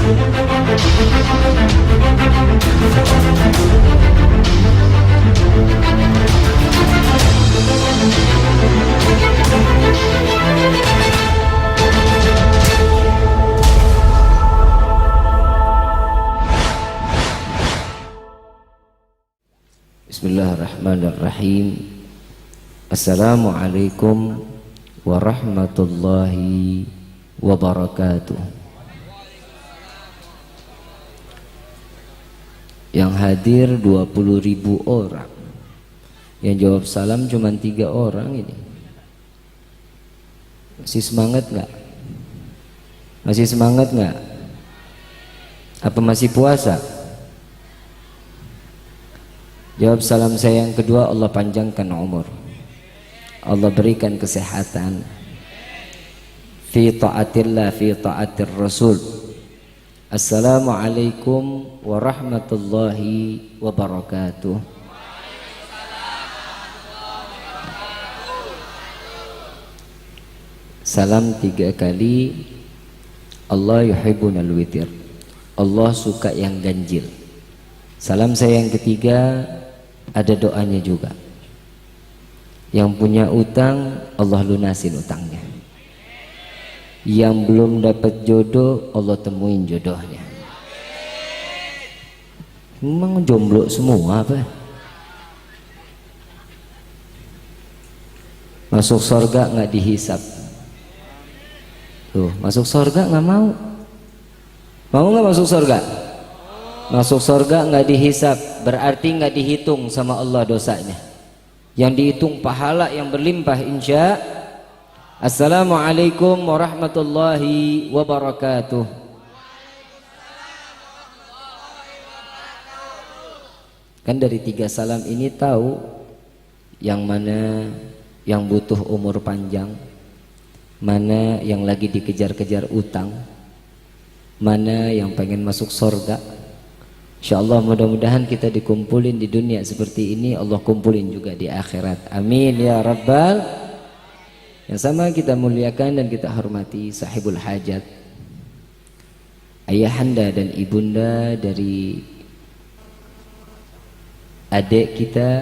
Bismillahirrahmanirrahim. Assalamualaikum warahmatullahi wabarakatuh. Yang hadir 20.000 orang, yang jawab salam cuma 3 orang ini. Masih semangat nggak? Masih semangat nggak? Apa masih puasa? Jawab salam saya yang kedua, Allah panjangkan umur, Allah berikan kesehatan, fi ta'atillah, fi ta'atir rasul. Assalamualaikum warahmatullahi wabarakatuh. Salam 3 kali. Allah yuhibbunal witir, Allah suka yang ganjil. Salam saya yang ketiga, ada doanya juga. Yang punya utang, Allah lunasin utangnya. Yang belum dapat jodoh, Allah temuin jodohnya. Memang jomblo semua apa? Masuk surga nggak dihisap. Tuh, masuk surga nggak mau. Mau nggak masuk surga? Masuk surga nggak dihisap, berarti nggak dihitung sama Allah dosanya. Yang dihitung pahala yang berlimpah insya. Assalamualaikum warahmatullahi wabarakatuh. Kan dari 3 salam ini tahu yang mana yang butuh umur panjang, mana yang lagi dikejar-kejar utang, mana yang pengen masuk surga. InsyaAllah mudah-mudahan kita dikumpulin di dunia seperti ini, Allah kumpulin juga di akhirat. Amin ya Rabbal. Yang sama kita muliakan dan kita hormati sahibul hajat, ayahanda dan ibunda dari adik kita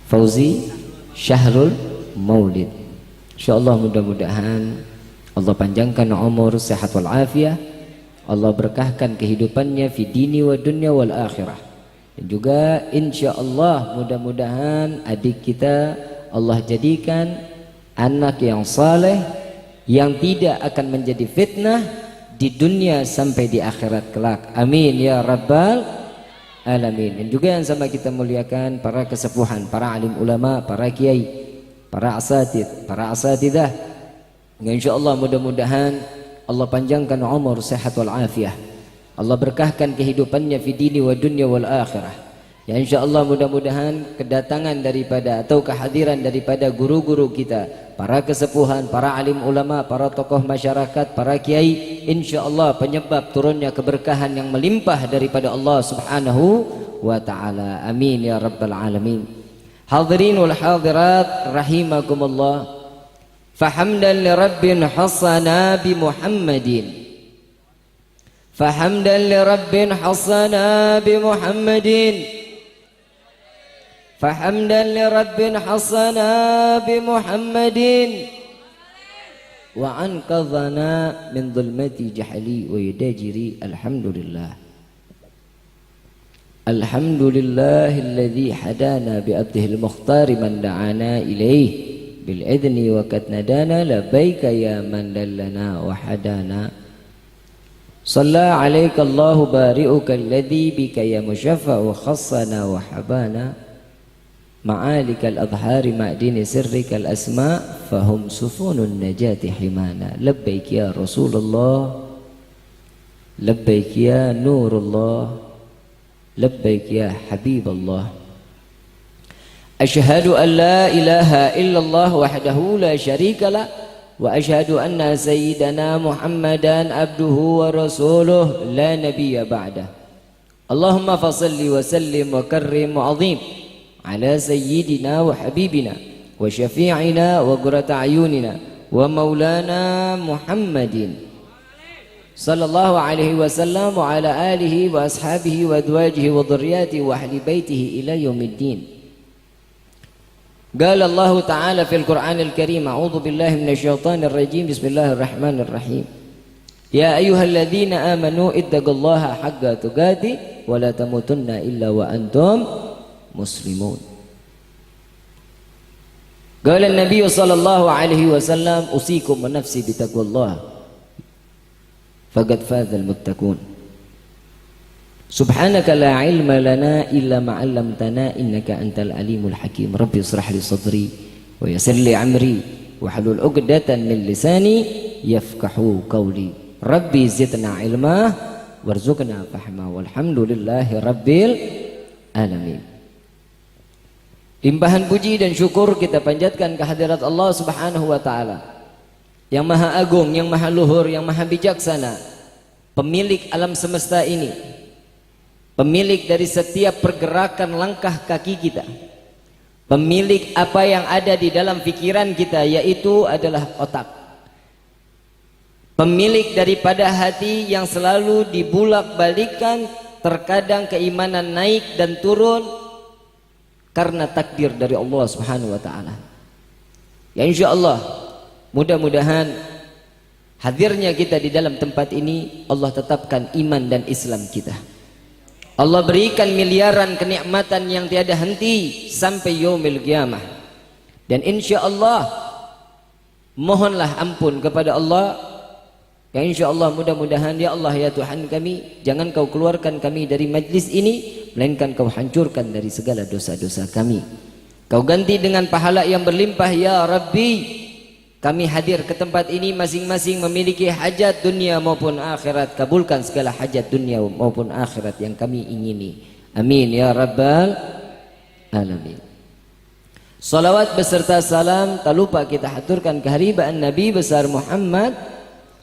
Fauzi Syahrul Maulid. InsyaAllah mudah-mudahan Allah panjangkan umur, sehat wal afiah, Allah berkahkan kehidupannya fi dini wa dunya wal akhirah. Dan juga insyaallah mudah-mudahan adik kita Allah jadikan anak yang saleh, yang tidak akan menjadi fitnah di dunia sampai di akhirat kelak. Amin ya rabbal alamin. Dan juga yang sama kita muliakan para kesepuhan, para alim ulama, para kiai, para asatid, para asatidah. Insyaallah mudah-mudahan Allah panjangkan umur, sehat wal afiah, Allah berkahkan kehidupannya fi dini wa dunya wal akhirah. Ya insyaallah mudah-mudahan kedatangan daripada atau kehadiran daripada guru-guru kita, para kesepuhan, para alim ulama, para tokoh masyarakat, para kiai, insyaallah penyebab turunnya keberkahan yang melimpah daripada Allah Subhanahu wa taala. Amin ya rabbal alamin. Hadirin wal hadirat rahimakumullah. فحمدا لرب حصنا بمحمد فحمدا لرب حصنا بمحمد فحمدا لرب حصنا بمحمد وأنقذنا من ظلمة جهلي ويداجري. الحمد لله الحمد لله الذي هدانا بأبده المختار من دعانا إليه بالإذن وقد ندانا لبيك يا من دلنا وحدانا. صلى عليك الله بارئك الذي بك يا مشفع خصنا وحبانا. معالك الأظهار مع دين سرك الأسماء فهم سفون النجاة حمانا. لبيك يا رسول الله، لبيك يا نور الله، لبيك يا حبيب الله. أشهد أن لا إله إلا الله وحده لا شريك له وأشهد أن سيدنا محمدا عبده ورسوله لا نبي بعده. اللهم فصل وسلم وكرم وعظيم على سيدنا وحبيبنا وشفيعنا وقرة أعيننا ومولانا محمد sallallahu alaihi wasallam wa ala alihi wa ashabihi wa azwajihi wa dhurriyyatihi wa ahli baitihi ila yaumiddin. Qala Allah Ta'ala fil Qur'anil Karim, a'udzu billahi minasyaitonir rajim, bismillahirrahmanirrahim. Ya ayyuhalladzina amanu ittaqullaha haqqa tuqatih wa la tamutunna illa wa antum muslimun. Qala an-nabiy sallallahu alaihi wasallam, usikum wa nafsi bitaqwallah faqad fazal muttaqun. Subhanaka la ilma lana illa ma 'allamtana innaka antal alimul hakim. Rabbi ishrah li sadri wa yassir li amri wa hlul 'uqdatan min lisani yafqahu qawli. Rabbi zidna ilma warzuqna fahma walhamdulillahi rabbil alamin. Limpahan puji dan syukur kita panjatkan kehadirat Allah Subhanahu wa taala, yang maha agung, yang maha luhur, yang maha bijaksana, pemilik alam semesta ini, pemilik dari setiap pergerakan langkah kaki kita, pemilik apa yang ada di dalam pikiran kita, yaitu adalah otak, pemilik daripada hati yang selalu dibulak-balikan, terkadang keimanan naik dan turun karena takdir dari Allah Subhanahu wa taala. Ya insyaallah, mudah-mudahan hadirnya kita di dalam tempat ini Allah tetapkan iman dan Islam kita. Allah berikan miliaran kenikmatan yang tiada henti sampai yaumil qiyamah. Dan insyaallah mohonlah ampun kepada Allah. Ya insyaallah, mudah-mudahan ya Allah ya Tuhan kami, jangan kau keluarkan kami dari majlis ini, melainkan kau hancurkan dari segala dosa-dosa kami. Kau ganti dengan pahala yang berlimpah ya Rabbi. Kami hadir ke tempat ini masing-masing memiliki hajat dunia maupun akhirat. Kabulkan segala hajat dunia maupun akhirat yang kami ingini. Amin ya Rabbal Alamin. Salawat beserta salam tak lupa kita haturkan keharibaan Nabi besar Muhammad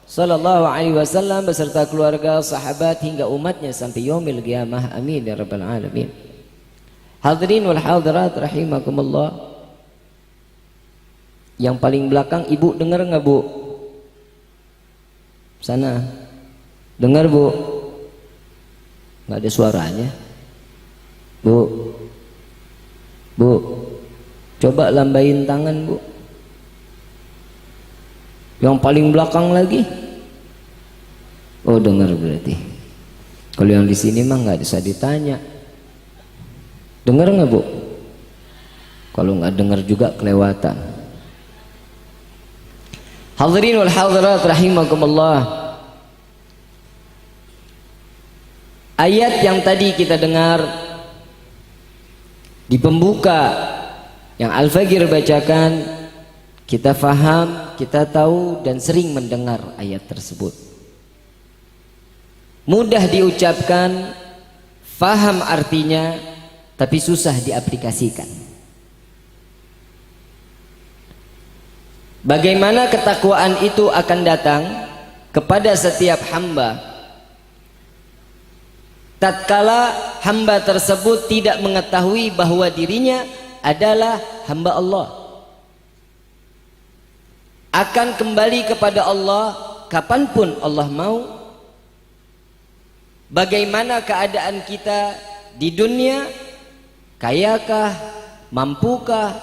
sallallahu alaihi wasallam beserta keluarga, sahabat hingga umatnya sampai yaumil qiyamah. Amin ya Rabbal Alamin. Hadirin wal hadirat rahimakumullah. Yang paling belakang ibu dengar nggak bu? Sana dengar bu? Nggak ada suaranya. Bu, bu, coba lambain tangan bu. Yang paling belakang lagi? Oh dengar berarti. Kalau yang di sini mah nggak bisa ditanya. Dengar nggak bu? Kalau nggak dengar juga kelewatan. Hadirin wal hadirat rahimakumullah. Ayat yang tadi kita dengar di pembuka yang Al-Fajr bacakan, kita faham, kita tahu dan sering mendengar ayat tersebut. Mudah diucapkan, faham artinya, tapi susah diaplikasikan. Bagaimana ketakwaan itu akan datang kepada setiap hamba tatkala hamba tersebut tidak mengetahui bahwa dirinya adalah hamba Allah, akan kembali kepada Allah kapanpun Allah mau. Bagaimana keadaan kita di dunia, kayakah, mampukah,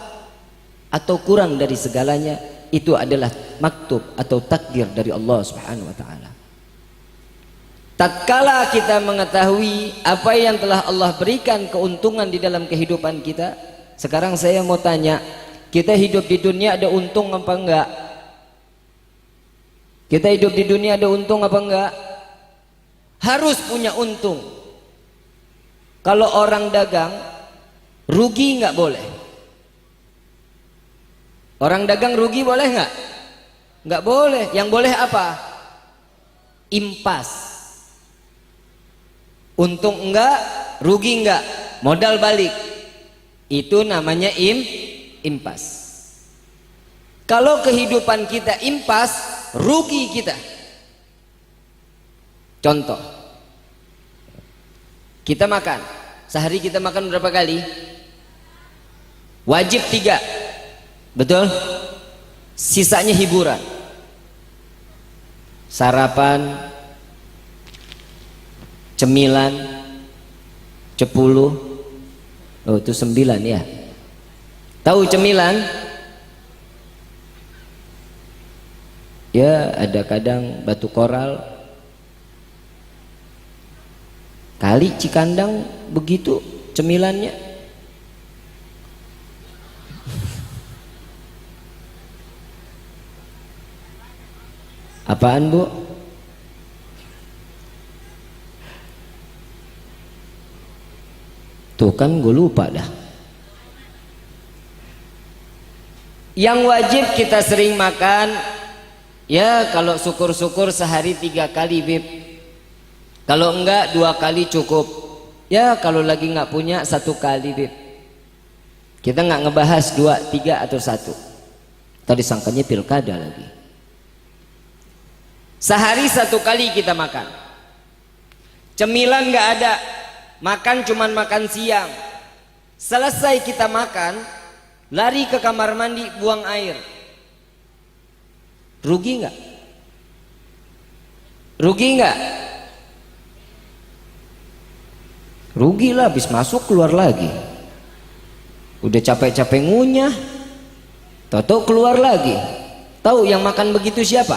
atau kurang dari segalanya, itu adalah maktub atau takdir dari Allah Subhanahu wa taala. Tatkala kita mengetahui apa yang telah Allah berikan keuntungan di dalam kehidupan kita. Sekarang saya mau tanya, kita hidup di dunia ada untung apa enggak? Kita hidup di dunia ada untung apa enggak? Harus punya untung. Kalau orang dagang, rugi enggak boleh. Orang dagang rugi boleh nggak? Nggak boleh. Yang boleh apa? Impas. Untung enggak, rugi enggak, modal balik. Itu namanya impas. Kalau kehidupan kita impas, rugi kita. Contoh, kita makan. Sehari kita makan berapa kali? Wajib 3. Betul? Sisanya hiburan. Sarapan, cemilan, cepuluh, oh itu 9 ya. Tahu cemilan? Ya ada kadang batu koral, kali Cikandang begitu cemilannya. Apaan Bu? Tuh kan gue lupa dah. Yang wajib kita sering makan, ya kalau syukur-syukur sehari 3 kali Bib. Kalau enggak 2 kali cukup. Ya kalau lagi nggak punya 1 kali Bib. Kita nggak ngebahas 2, 3 atau 1. Tadi sangkanya pilkada lagi. Sehari 1 kali kita makan. Cemilan nggak ada. Makan cuman makan siang. Selesai kita makan, lari ke kamar mandi, buang air. Rugi nggak? Rugi nggak? Rugi lah, habis masuk keluar lagi. Udah capek-capek ngunyah, tahu keluar lagi. Tahu yang makan begitu siapa?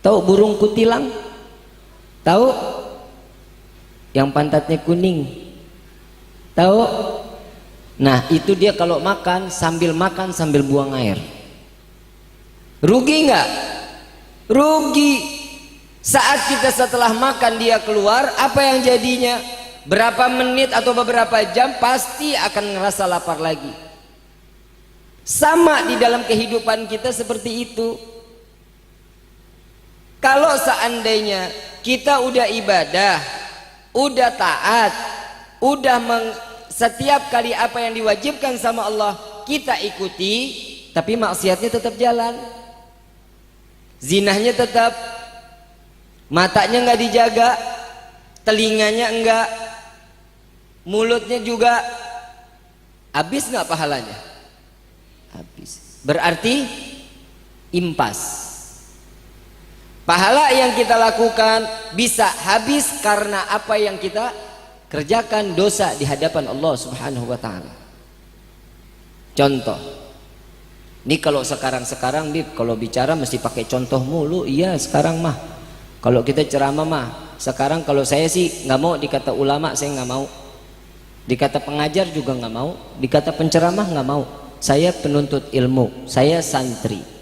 Tahu burung kutilang? Tahu? Yang pantatnya kuning? Tahu? Nah itu dia kalau makan sambil buang air. Rugi nggak? Rugi. Saat kita setelah makan dia keluar, apa yang jadinya? Berapa menit atau beberapa jam pasti akan ngerasa lapar lagi. Sama di dalam kehidupan kita seperti itu. Kalau seandainya kita udah ibadah, udah taat, udah setiap kali apa yang diwajibkan sama Allah kita ikuti, tapi maksiatnya tetap jalan, zinahnya tetap, matanya nggak dijaga, telinganya enggak, mulutnya juga, habis nggak pahalanya? Habis. Berarti impas. Pahala yang kita lakukan bisa habis karena apa yang kita kerjakan dosa di hadapan Allah Subhanahu wa taala. Contoh. Ini kalau sekarang Bib, kalau bicara mesti pakai contoh mulu. Iya, sekarang mah. Kalau kita ceramah mah, sekarang kalau saya sih nggak mau dikata ulama, saya nggak mau. Dikata pengajar juga nggak mau, dikata penceramah nggak mau. Saya penuntut ilmu, saya santri.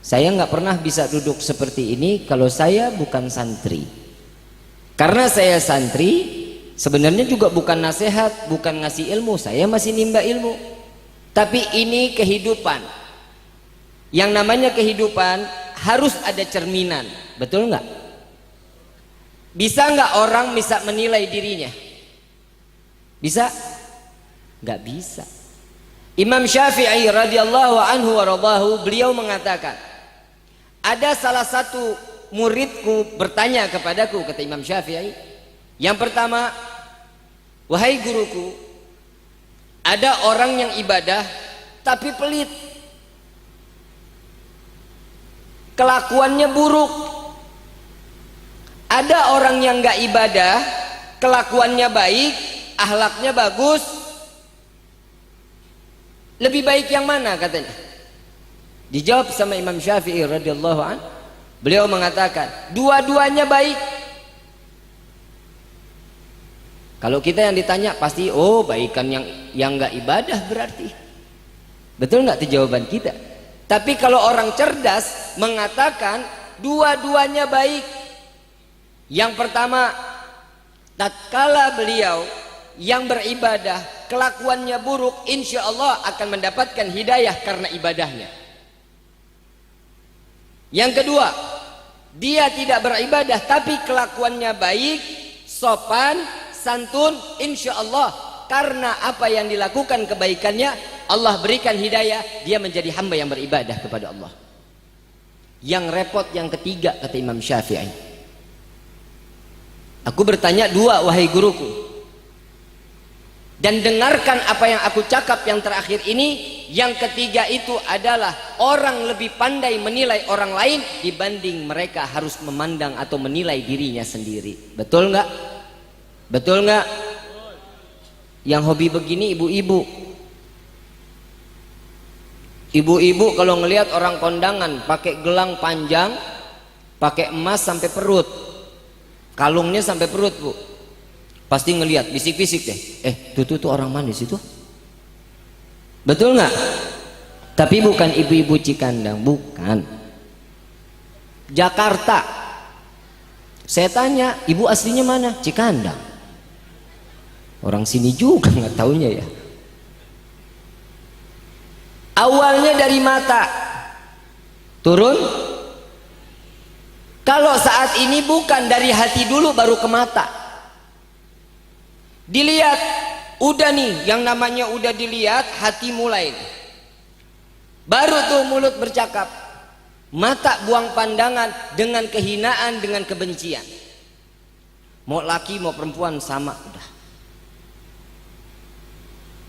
Saya nggak pernah bisa duduk seperti ini kalau saya bukan santri. Karena saya santri, sebenarnya juga bukan nasihat, bukan ngasih ilmu, saya masih nimba ilmu. Tapi ini kehidupan. Yang namanya kehidupan harus ada cerminan, betul nggak? Bisa nggak orang bisa menilai dirinya? Bisa? Nggak bisa. Imam Syafi'i radhiyallahu anhu wa radahu, beliau mengatakan, ada salah satu muridku bertanya kepadaku, kata Imam Syafi'i. Yang pertama, wahai guruku, ada orang yang ibadah tapi pelit, kelakuannya buruk. Ada orang yang nggak ibadah, kelakuannya baik, akhlaknya bagus. Lebih baik yang mana katanya? Dijawab sama Imam Syafi'i radhiyallahu an, beliau mengatakan dua-duanya baik. Kalau kita yang ditanya pasti oh baikan yang nggak ibadah berarti. Betul nggak itu jawaban kita? Tapi kalau orang cerdas mengatakan dua-duanya baik. Yang pertama, tatkala beliau yang beribadah kelakuannya buruk, insya Allah akan mendapatkan hidayah karena ibadahnya. Yang kedua, dia tidak beribadah tapi kelakuannya baik, sopan, santun, insya Allah karena apa yang dilakukan kebaikannya Allah berikan hidayah, dia menjadi hamba yang beribadah kepada Allah. Yang repot yang ketiga, kata Imam Syafi'i, aku bertanya dua wahai guruku, Dan dengarkan apa yang aku cakap yang terakhir ini. Yang ketiga itu adalah orang lebih pandai menilai orang lain dibanding mereka harus memandang atau menilai dirinya sendiri. Betul nggak? Betul nggak? Yang hobi begini ibu-ibu. Ibu-ibu kalau ngelihat orang kondangan pakai gelang panjang, pakai emas sampai perut, kalungnya sampai perut bu, pasti ngelihat, bisik-bisik deh. Tuh orang mana di situ? Betul nggak? Tapi bukan ibu-ibu Cikandang, bukan. Jakarta. Saya tanya, ibu aslinya mana? Cikandang. Orang sini juga nggak taunya ya. Awalnya dari mata, turun. Kalau saat ini bukan dari hati dulu baru ke mata. Dilihat, udah nih, yang namanya udah dilihat, hati mulai. Baru tuh mulut bercakap, mata buang pandangan dengan kehinaan, dengan kebencian. Mau laki mau perempuan sama udah.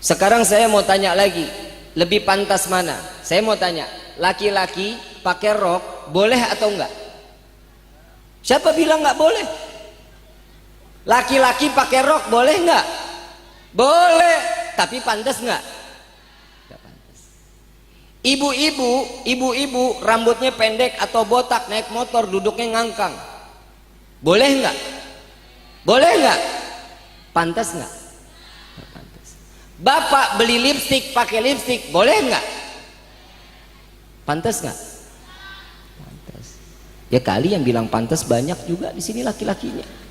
Sekarang saya mau tanya lagi, lebih pantas mana? Saya mau tanya, laki-laki pakai rok boleh atau enggak? Siapa bilang enggak boleh? Laki-laki pakai rok boleh enggak? Boleh, tapi pantas enggak? Enggak pantas. Ibu-ibu rambutnya pendek atau botak naik motor duduknya ngangkang. Boleh enggak? Boleh enggak? Pantas enggak? Enggak pantas. Bapak beli lipstik pakai lipstik, boleh enggak? Pantas enggak? Pantas. Ya kali yang bilang pantas banyak juga di sini laki-lakinya.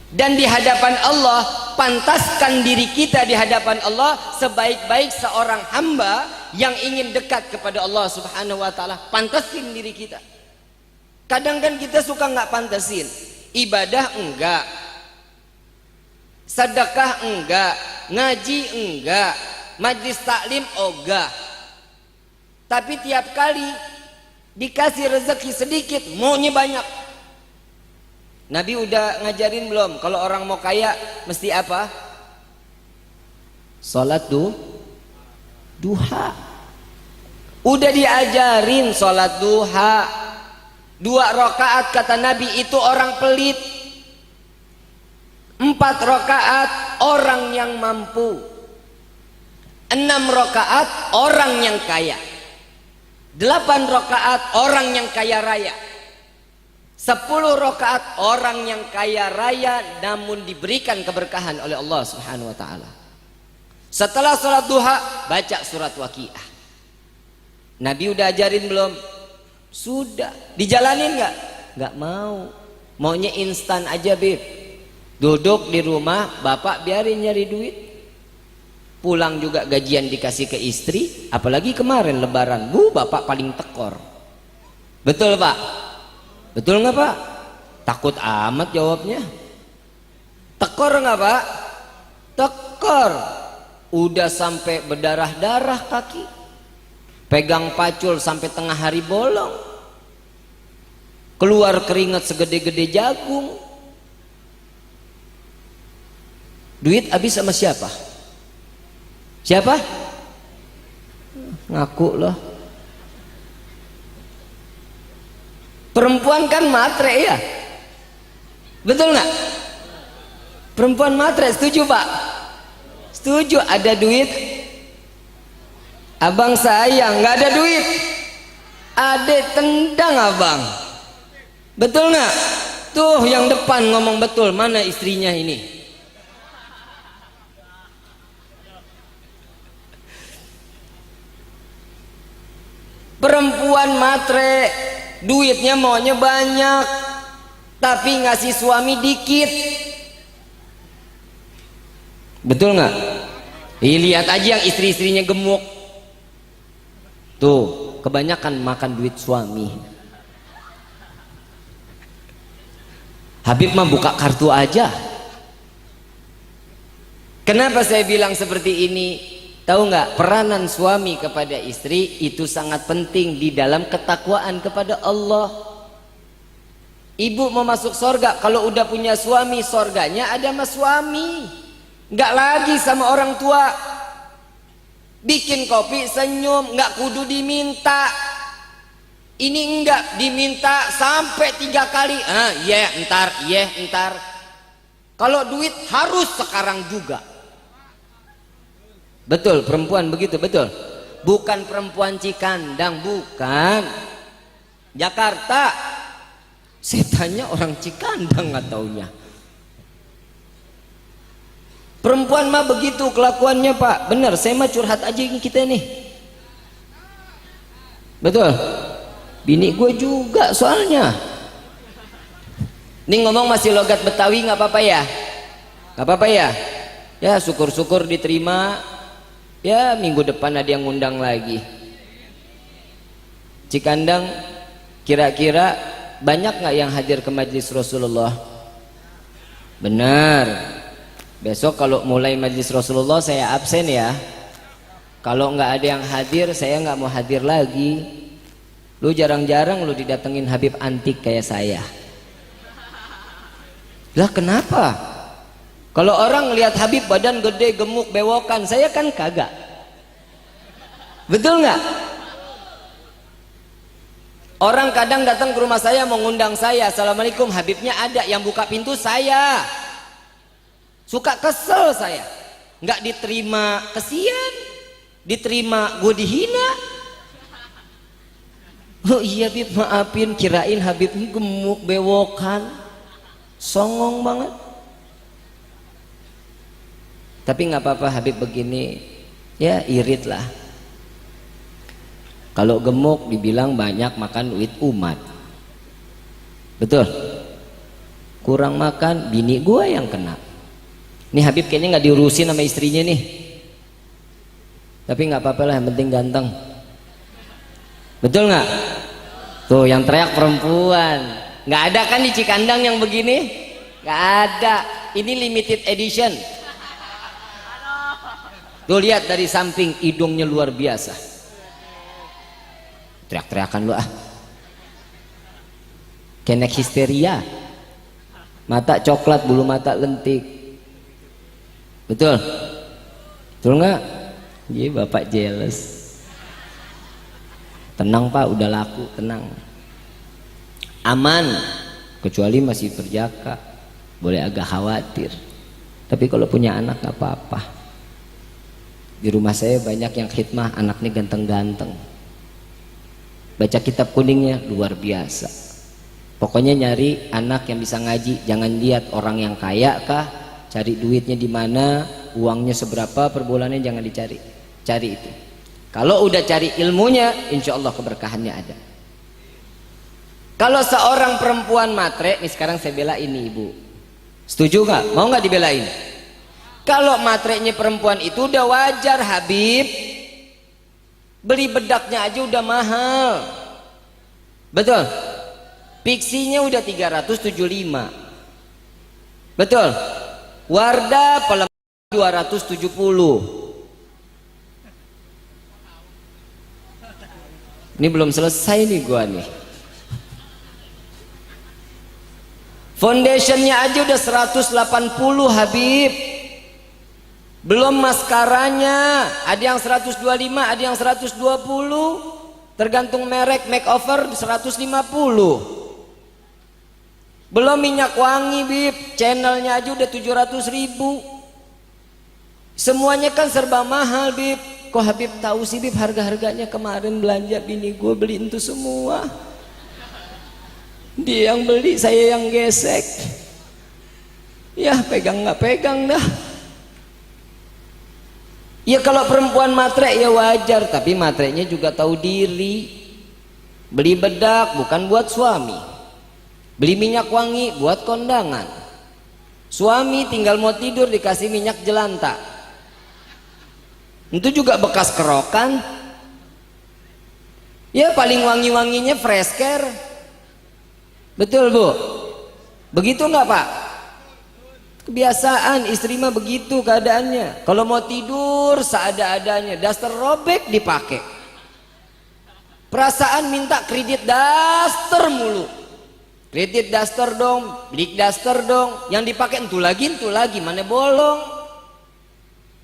Dan di hadapan Allah, pantaskan diri kita di hadapan Allah sebaik-baik seorang hamba yang ingin dekat kepada Allah Subhanahu wa taala. Pantasin diri kita. Kadang kan kita suka nggak pantasin. Ibadah enggak, sedekah enggak, ngaji enggak, majlis taklim ogah. Tapi tiap kali dikasih rezeki sedikit maunya banyak. Nabi udah ngajarin belum kalau orang mau kaya mesti apa? Salat duha. Udah diajarin salat duha. 2 rakaat kata Nabi itu orang pelit. 4 rakaat orang yang mampu. 6 rakaat orang yang kaya. 8 rakaat orang yang kaya raya. 10 rakaat orang yang kaya raya namun diberikan keberkahan oleh Allah Subhanahu wa taala. Setelah salat duha baca surat Waqiah. Nabi udah ajarin belum? Sudah. Dijalanin enggak? Enggak mau. Maunya instan aja, Beb. Duduk di rumah, bapak biarin nyari duit. Pulang juga gajian dikasih ke istri, apalagi kemarin lebaran. Bapak paling tekor. Betul, Pak? Betul nggak Pak? Takut amat jawabnya. Tekor nggak Pak? Tekor. Udah sampai berdarah-darah kaki. Pegang pacul sampai tengah hari bolong. Keluar keringat segede-gede jagung. Duit habis sama siapa? Siapa? Ngaku loh. Perempuan kan matre ya, betul nggak? Perempuan matre, setuju Pak? Setuju. Ada duit, abang sayang, nggak ada duit, adek tendang abang, betul nggak? Tuh yang depan ngomong betul, mana istrinya ini? Perempuan matre, duitnya maunya banyak tapi ngasih suami dikit. Betul nggak? Lihat aja yang istri-istrinya gemuk tuh, kebanyakan makan duit suami. Habib mah buka kartu aja. Kenapa saya bilang seperti ini? Tahu nggak, peranan suami kepada istri itu sangat penting di dalam ketakwaan kepada Allah. Ibu mau masuk sorga kalau udah punya suami, sorganya ada sama suami, nggak lagi sama orang tua. Bikin kopi senyum, nggak kudu diminta. Ini enggak diminta sampai 3 kali. Ntar. Kalau duit harus sekarang juga. Betul, perempuan begitu, betul. Bukan perempuan Cikandang, bukan. Jakarta. Setannya orang Cikandang nggak taunya. Perempuan mah begitu kelakuannya Pak. Bener, saya mah curhat aja kita nih. Betul. Bini gue juga soalnya. Ini ngomong masih logat Betawi nggak apa-apa ya? Nggak apa-apa ya? Ya syukur-syukur diterima. Ya minggu depan ada yang ngundang lagi. Cikandang kira-kira banyak nggak yang hadir ke majelis Rasulullah? Benar. Besok kalau mulai majelis Rasulullah saya absen ya. Kalau nggak ada yang hadir saya nggak mau hadir lagi. Lu jarang-jarang lu didatengin Habib antik kayak saya. Lah kenapa? Kalau orang lihat Habib badan gede, gemuk, bewokan, saya kan kagak. Betul nggak? Orang kadang datang ke rumah saya mau ngundang saya, assalamualaikum, Habibnya ada, yang buka pintu saya. Suka kesel saya, nggak diterima, kesian. Diterima gue dihina. Oh iya Habib, maafin, kirain Habib ini gemuk, bewokan, songong banget. Tapi nggak apa-apa Habib begini, ya irit lah. Kalau gemuk dibilang banyak makan duit umat. Betul. Kurang makan bini gua yang kena. Nih Habib kayaknya nggak diurusin sama istrinya nih. Tapi nggak apa-apa lah, yang penting ganteng. Betul nggak? Tuh yang teriak perempuan. Nggak ada kan di Cikandang yang begini? Nggak ada. Ini limited edition. Tuh lihat dari samping, hidungnya luar biasa. Teriak-teriakan lu ah. Kenek histeria. Mata coklat, bulu mata lentik. Betul? Betul nggak? Iya bapak jealous. Tenang Pak, udah laku, tenang. Aman, kecuali masih berjaka. Boleh agak khawatir. Tapi kalau punya anak nggak apa-apa. Di rumah saya banyak yang khidmah, anaknya ganteng-ganteng. Baca kitab kuningnya luar biasa. Pokoknya nyari anak yang bisa ngaji, jangan lihat orang yang kaya kah, cari duitnya di mana, uangnya seberapa per bulannya, jangan dicari. Cari itu. Kalau udah cari ilmunya, insya Allah keberkahannya ada. Kalau seorang perempuan matre, nih sekarang saya bela ini ibu. Setuju nggak? Mau nggak dibelain? Kalau matrenya perempuan itu udah wajar Habib. Beli bedaknya aja udah mahal. Betul? Pixinya udah 375. Betul? Wardah pelem 270. Ini belum selesai nih gua nih. Foundationnya aja udah 180 Habib. Belum maskaranya, ada yang 125, ada yang 120, tergantung merek, makeover 150. Belum minyak wangi Bib, channelnya aja udah 700.000. Semuanya kan serba mahal Bib. Kok Habib tahu sih Bib harga-harganya? Kemarin belanja bini gue beli itu semua. Dia yang beli, saya yang gesek. Ya pegang nggak pegang dah. Ya kalau perempuan matre ya wajar, tapi matrenya juga tahu diri. Beli bedak bukan buat suami. Beli minyak wangi buat kondangan. Suami tinggal mau tidur dikasih minyak jelanta. Itu juga bekas kerokan. Ya paling wangi-wanginya fresh care. Betul Bu? Begitu nggak Pak? Kebiasaan istri mah begitu keadaannya. Kalau mau tidur seada-adanya, daster robek dipakai. Perasaan minta kredit daster mulu. Kredit daster dong, beli daster dong. Yang dipakai entu lagi, mana bolong.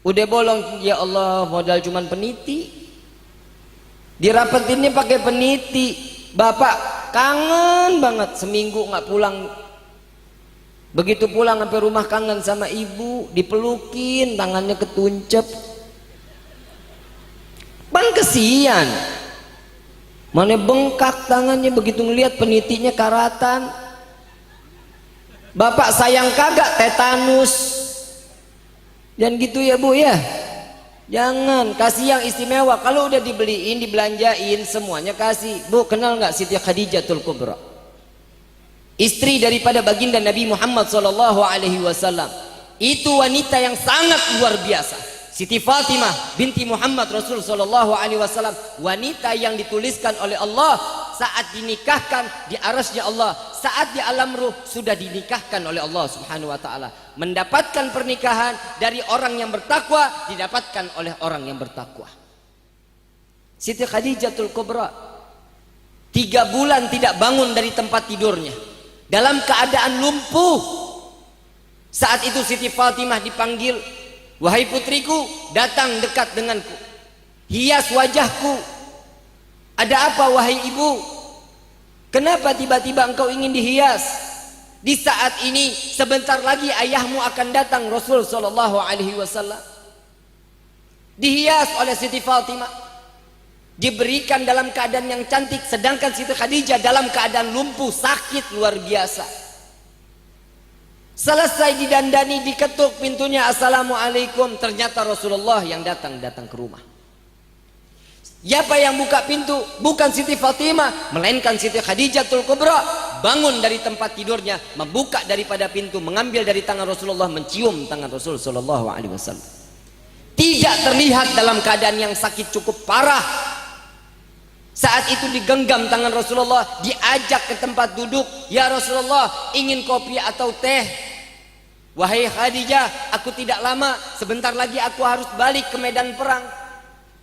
Udah bolong, ya Allah, modal cuman peniti. Dirapetinnya pakai peniti. Bapak kangen banget, seminggu nggak pulang. Begitu pulang sampai rumah kangen sama ibu, dipelukin, tangannya ketuncep. Bang kesian. Mana bengkak tangannya begitu ngelihat penitinya karatan. Bapak sayang kagak tetanus. Dan gitu ya Bu ya. Jangan kasih yang istimewa. Kalau udah dibeliin, dibelanjain, semuanya kasih. Bu, kenal nggak Siti Khadijatul Kubra? Istri daripada baginda Nabi Muhammad SAW. Itu wanita yang sangat luar biasa. Siti Fatimah binti Muhammad Rasul sallallahu alaihi wasallam, wanita yang dituliskan oleh Allah saat dinikahkan di arasnya Allah, saat di alam ruh sudah dinikahkan oleh Allah Subhanahu wa taala. Mendapatkan pernikahan dari orang yang bertakwa, didapatkan oleh orang yang bertakwa. Siti Khadijatul Kubra 3 bulan tidak bangun dari tempat tidurnya, dalam keadaan lumpuh. Saat itu Siti Fatimah dipanggil, wahai putriku, datang dekat denganku, hias wajahku. Ada apa wahai ibu? Kenapa tiba-tiba engkau ingin dihias? Di saat ini sebentar lagi ayahmu akan datang, Rasul sallallahu alaihi wasallam. Dihias oleh Siti Fatimah, diberikan dalam keadaan yang cantik, sedangkan Siti Khadijah dalam keadaan lumpuh, sakit luar biasa. Selesai didandani, diketuk pintunya, assalamualaikum. Ternyata Rasulullah yang datang ke rumah. Siapa yang buka pintu? Bukan Siti Fatimah, melainkan Siti Khadijatul Kubra. Bangun dari tempat tidurnya, membuka daripada pintu, mengambil dari tangan Rasulullah, mencium tangan Rasul sallallahu alaihi wasallam. Tidak terlihat dalam keadaan yang sakit cukup parah. Saat itu digenggam tangan Rasulullah, diajak ke tempat duduk. Ya Rasulullah, ingin kopi atau teh? Wahai Khadijah, aku tidak lama, sebentar lagi aku harus balik ke medan perang.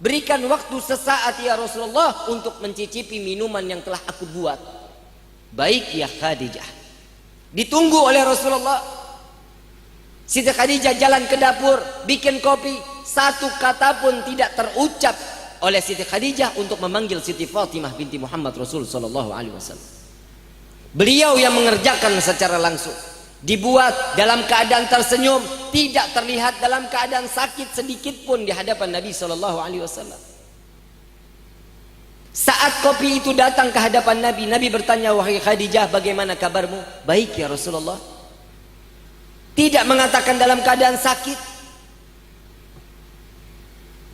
Berikan waktu sesaat ya Rasulullah untuk mencicipi minuman yang telah aku buat. Baik ya Khadijah. Ditunggu oleh Rasulullah. Siti Khadijah jalan ke dapur, bikin kopi. Satu kata pun tidak terucap oleh Siti Khadijah untuk memanggil Siti Fatimah binti Muhammad Rasul sallallahu alaihi wasallam. Beliau yang mengerjakan secara langsung. Dibuat dalam keadaan tersenyum, tidak terlihat dalam keadaan sakit sedikit pun di hadapan Nabi sallallahu alaihi wasallam. Saat kopi itu datang ke hadapan Nabi, Nabi bertanya, wahai Khadijah, bagaimana kabarmu? Baik ya Rasulullah. Tidak mengatakan dalam keadaan sakit.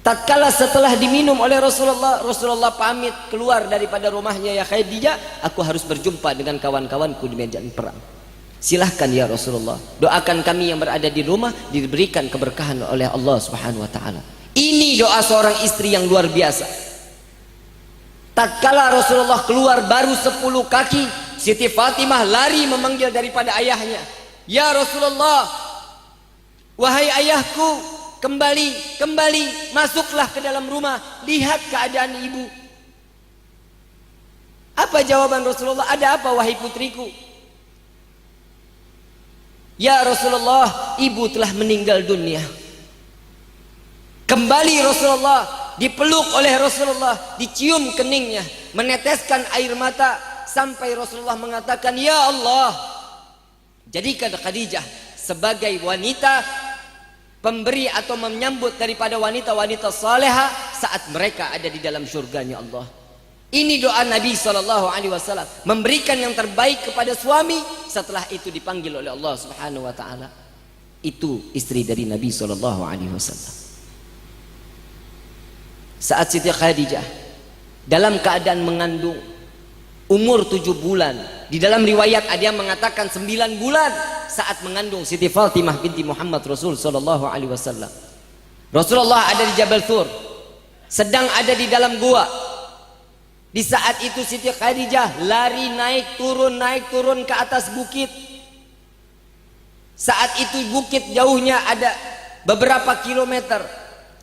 Tatkala setelah diminum oleh Rasulullah, Rasulullah pamit keluar daripada rumahnya. Ya Khadijah, aku harus berjumpa dengan kawan-kawanku di medan perang. Silahkan ya Rasulullah, doakan kami yang berada di rumah diberikan keberkahan oleh Allah Subhanahu wa taala. Ini doa seorang istri yang luar biasa. Tatkala Rasulullah keluar baru 10 kaki, Siti Fatimah lari memanggil daripada ayahnya. Ya Rasulullah, wahai ayahku, kembali, masuklah ke dalam rumah, lihat keadaan ibu. Apa jawaban Rasulullah? Ada apa wahai putriku? Ya Rasulullah, ibu telah meninggal dunia. Kembali Rasulullah, dipeluk oleh Rasulullah, dicium keningnya, meneteskan air mata, sampai Rasulullah mengatakan, ya Allah, jadikan Khadijah sebagai wanita pemberi atau menyambut daripada wanita-wanita salehah saat mereka ada di dalam surganya Allah. Ini doa Nabi SAW, memberikan yang terbaik kepada suami, setelah itu dipanggil oleh Allah Subhanahu wa taala. Itu istri dari Nabi SAW. Saat Siti Khadijah dalam keadaan mengandung, umur 7 bulan, di dalam riwayat ada yang mengatakan 9 bulan saat mengandung Siti Fatimah binti Muhammad Rasul sallallahu alaihi wasallam. Rasulullah ada di Jabal Thur, sedang ada di dalam gua. Di saat itu Siti Khadijah lari naik turun ke atas bukit. Saat itu bukit jauhnya ada beberapa kilometer.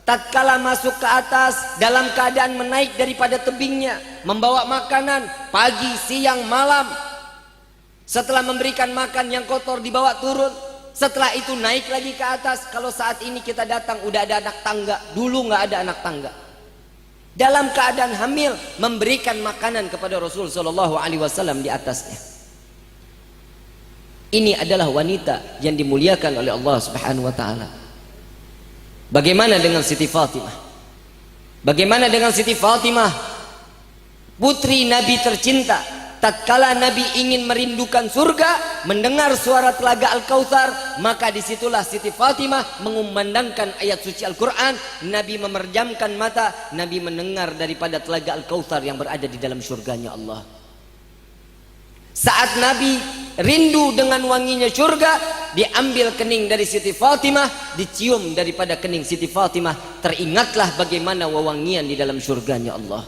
Tatkala masuk ke atas dalam keadaan menaik daripada tebingnya, membawa makanan pagi, siang, malam. Setelah memberikan makan yang kotor dibawa turun. Setelah itu naik lagi ke atas. Kalau saat ini kita datang udah ada anak tangga. Dulu nggak ada anak tangga. Dalam keadaan hamil memberikan makanan kepada Rasul Shallallahu Alaihi Wasallam di atasnya. Ini adalah wanita yang dimuliakan oleh Allah Subhanahu Wa Taala. Bagaimana dengan Siti Fatimah? Bagaimana dengan Siti Fatimah, putri Nabi tercinta? Tatkala Nabi ingin merindukan surga, mendengar suara telaga Al-Kautsar, maka disitulah Siti Fatimah mengumandangkan ayat suci Al-Quran. Nabi memerjamkan mata, Nabi mendengar daripada telaga Al-Kautsar yang berada di dalam surganya Allah. Saat Nabi rindu dengan wanginya surga, diambil kening dari Siti Fatimah, dicium daripada kening Siti Fatimah, teringatlah bagaimana wewangian di dalam surganya Allah.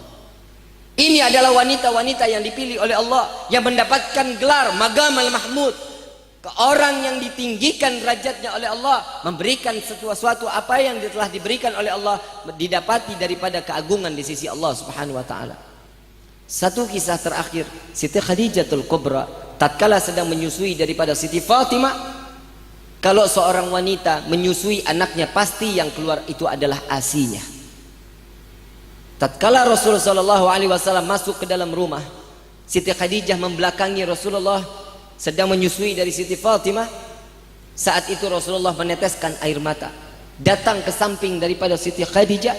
Ini adalah wanita-wanita yang dipilih oleh Allah, yang mendapatkan gelar Maqamal Mahmud, orang yang ditinggikan derajatnya oleh Allah, memberikan sesuatu apa yang telah diberikan oleh Allah, didapati daripada keagungan di sisi Allah Subhanahu Wa Taala. Satu kisah terakhir, Siti Khadijatul Kubra tatkala sedang menyusui daripada Siti Fatimah. Kalau seorang wanita menyusui anaknya, pasti yang keluar itu adalah ASI-nya. Tatkala Rasulullah Shallallahu Alaihi Wasallam masuk ke dalam rumah, Siti Khadijah membelakangi Rasulullah sedang menyusui dari Siti Fatimah. Saat itu Rasulullah meneteskan air mata, datang ke samping daripada Siti Khadijah.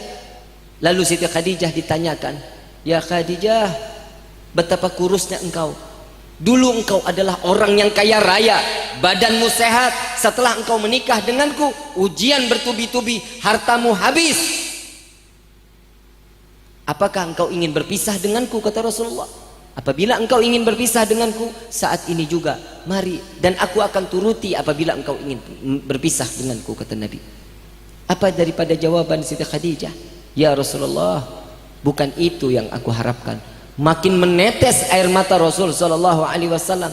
Lalu Siti Khadijah ditanyakan, "Ya Khadijah, betapa kurusnya engkau. Dulu engkau adalah orang yang kaya raya, badanmu sehat. Setelah engkau menikah denganku, ujian bertubi-tubi, hartamu habis. Apakah engkau ingin berpisah denganku?" Kata Rasulullah. "Apabila engkau ingin berpisah denganku, saat ini juga mari, dan aku akan turuti apabila engkau ingin berpisah denganku," kata Nabi. Apa daripada jawaban Siti Khadijah? "Ya Rasulullah, bukan itu yang aku harapkan." Makin menetes air mata Rasul Sallallahu Alaihi Wasallam.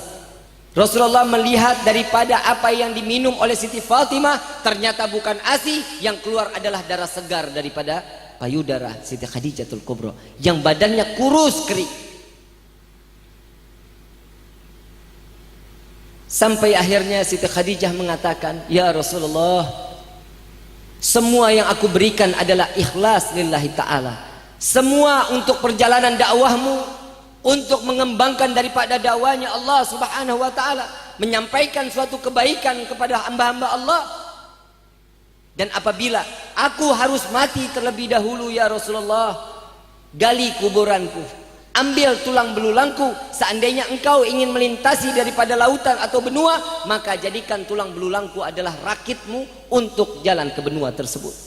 Rasulullah melihat daripada apa yang diminum oleh Siti Fatimah, ternyata bukan ASI, yang keluar adalah darah segar daripada payudara Siti Khadijatul Kubra, yang badannya kurus kering. Sampai akhirnya Siti Khadijah mengatakan, "Ya Rasulullah, semua yang aku berikan adalah ikhlas lillahi ta'ala. Semua untuk perjalanan dakwahmu, untuk mengembangkan daripada dakwahnya Allah Subhanahu Wa Ta'ala, menyampaikan suatu kebaikan kepada hamba-hamba Allah. Dan apabila aku harus mati terlebih dahulu, ya Rasulullah, gali kuburanku, ambil tulang belulangku. Seandainya engkau ingin melintasi daripada lautan atau benua, maka jadikan tulang belulangku adalah rakitmu untuk jalan ke benua tersebut.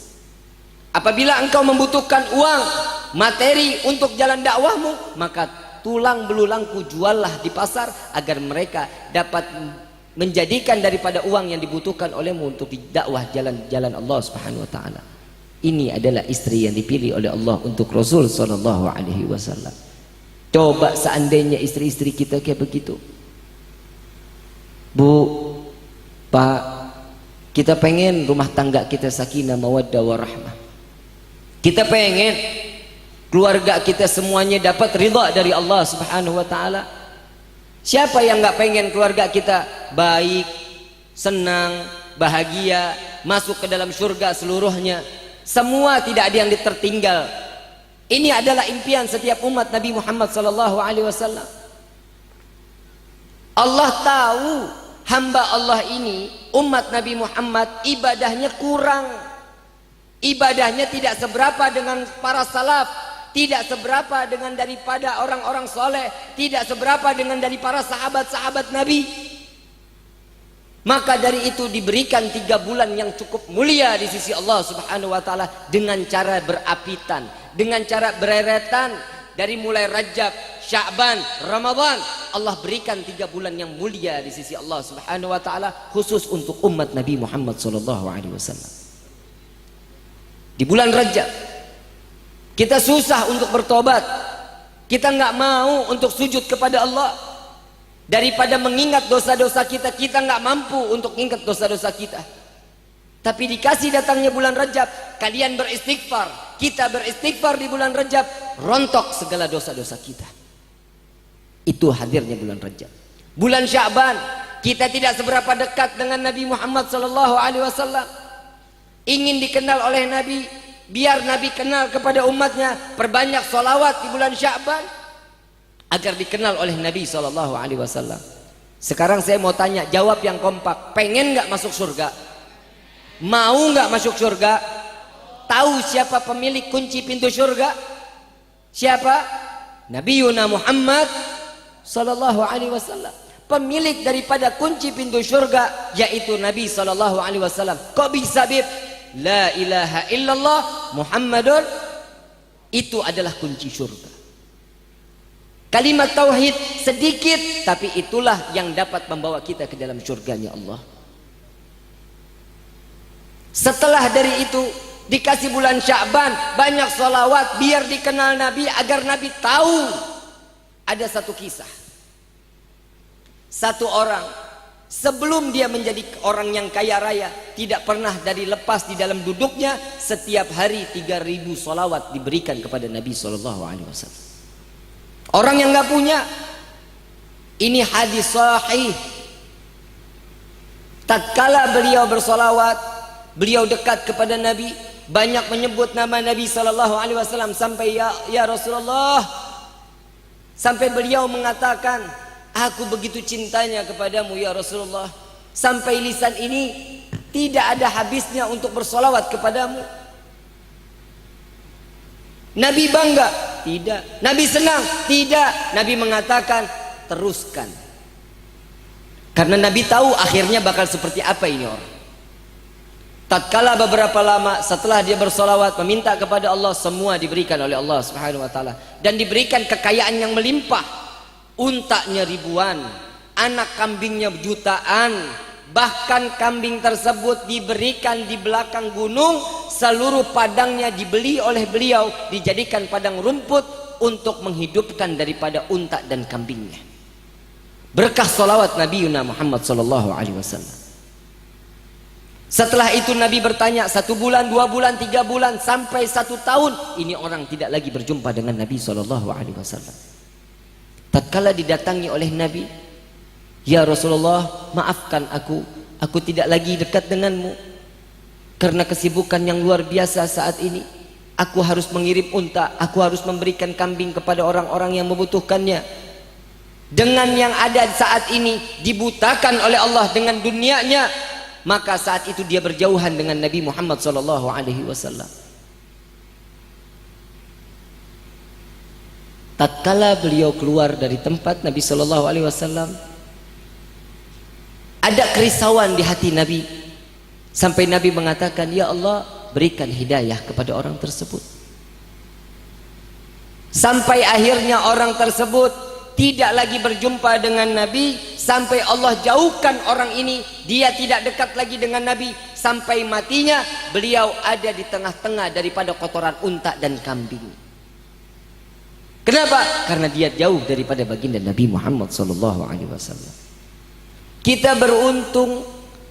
Apabila engkau membutuhkan uang, materi untuk jalan dakwahmu, maka tulang belulangku juallah di pasar agar mereka dapat menjadikan daripada uang yang dibutuhkan olehmu untuk dakwah jalan-jalan Allah Subhanahu Wa Taala." Ini adalah istri yang dipilih oleh Allah untuk Rasul Sallallahu Alaihi Wasallam. Coba seandainya istri-istri kita kayak begitu. Bu, Pak, kita pengen rumah tangga kita sakinah mawaddah warahmah. Kita pengen keluarga kita semuanya dapat ridha dari Allah Subhanahu Wa Taala. Siapa yang nggak pengen keluarga kita baik, senang, bahagia, masuk ke dalam surga seluruhnya? Semua, tidak ada yang tertinggal. Ini adalah impian setiap umat Nabi Muhammad SAW. Allah tahu hamba Allah ini, umat Nabi Muhammad, ibadahnya kurang. Ibadahnya tidak seberapa dengan para salaf, tidak seberapa dengan daripada orang-orang soleh, tidak seberapa dengan dari para sahabat-sahabat Nabi. Maka dari itu diberikan 3 bulan yang cukup mulia di sisi Allah Subhanahu Wa Taala, dengan cara berapitan, dengan cara bereretan, dari mulai Rajab, Sya'ban, Ramadan. Allah berikan 3 bulan yang mulia di sisi Allah Subhanahu Wa Taala, khusus untuk umat Nabi Muhammad SAW. Di bulan Rajab kita susah untuk bertobat, kita nggak mau untuk sujud kepada Allah. Daripada mengingat dosa-dosa kita, kita nggak mampu untuk ingat dosa-dosa kita. Tapi dikasih datangnya bulan Rajab, kalian beristighfar, kita beristighfar di bulan Rajab, rontok segala dosa-dosa kita. Itu hadirnya bulan Rajab. Bulan Sya'ban, kita tidak seberapa dekat dengan Nabi Muhammad sallallahu alaihi wasallam. Ingin dikenal oleh Nabi, biar Nabi kenal kepada umatnya, perbanyak sholawat di bulan Sya'ban agar dikenal oleh Nabi sallallahu alaihi wasallam. Sekarang saya mau tanya, jawab yang kompak. Pengen nggak masuk surga? Mau nggak masuk surga? Tahu siapa pemilik kunci pintu surga? Siapa? Nabi Muhammad sallallahu alaihi wasallam. Pemilik daripada kunci pintu surga yaitu Nabi sallallahu alaihi wasallam. Kok bisa, Bib? La ilaha illallah Muhammadun, itu adalah kunci surga. Kalimat tauhid sedikit, tapi itulah yang dapat membawa kita ke dalam surganya Allah. Setelah dari itu dikasih bulan Sya'ban, banyak sholawat biar dikenal Nabi, agar Nabi tahu. Ada satu kisah, satu orang sebelum dia menjadi orang yang kaya raya, tidak pernah dari lepas di dalam duduknya, setiap hari 3.000 sholawat diberikan kepada Nabi SAW. Orang yang nggak punya, ini hadis sahih. Tatkala beliau bersolawat, beliau dekat kepada Nabi, banyak menyebut nama Nabi SAW sampai ya Rasulullah, sampai beliau mengatakan, aku begitu cintanya kepadamu ya Rasulullah, sampai lisan ini tidak ada habisnya untuk bersolawat kepadamu. Nabi bangga? Tidak. Nabi senang? Tidak. Nabi mengatakan, teruskan. Karena Nabi tahu akhirnya bakal seperti apa ini orang. Tatkala beberapa lama setelah dia bersolawat meminta kepada Allah, semua diberikan oleh Allah Subhanahu wa taala, dan diberikan kekayaan yang melimpah. Untanya ribuan, anak kambingnya jutaan, bahkan kambing tersebut diberikan di belakang gunung, seluruh padangnya dibeli oleh beliau, dijadikan padang rumput untuk menghidupkan daripada unta dan kambingnya. Berkah solawat Nabi Muhammad sallallahu alaihi wasallam. Setelah itu Nabi bertanya, 1 bulan, 2 bulan, 3 bulan, sampai 1 tahun, ini orang tidak lagi berjumpa dengan Nabi sallallahu alaihi wasallam. Tatkala didatangi oleh Nabi, ya Rasulullah, maafkan aku tidak lagi dekat denganmu karena kesibukan yang luar biasa saat ini. Aku harus mengirim unta, aku harus memberikan kambing kepada orang-orang yang membutuhkannya. Dengan yang ada saat ini dibutakan oleh Allah dengan dunianya, maka saat itu dia berjauhan dengan Nabi Muhammad SAW. Tatkala beliau keluar dari tempat Nabi SAW, ada kerisauan di hati Nabi, sampai Nabi mengatakan, ya Allah, berikan hidayah kepada orang tersebut. Sampai akhirnya orang tersebut tidak lagi berjumpa dengan Nabi, sampai Allah jauhkan orang ini, dia tidak dekat lagi dengan Nabi, sampai matinya beliau ada di tengah-tengah daripada kotoran unta dan kambing. Kenapa? Karena dia jauh daripada baginda Nabi Muhammad SAW. Kita beruntung,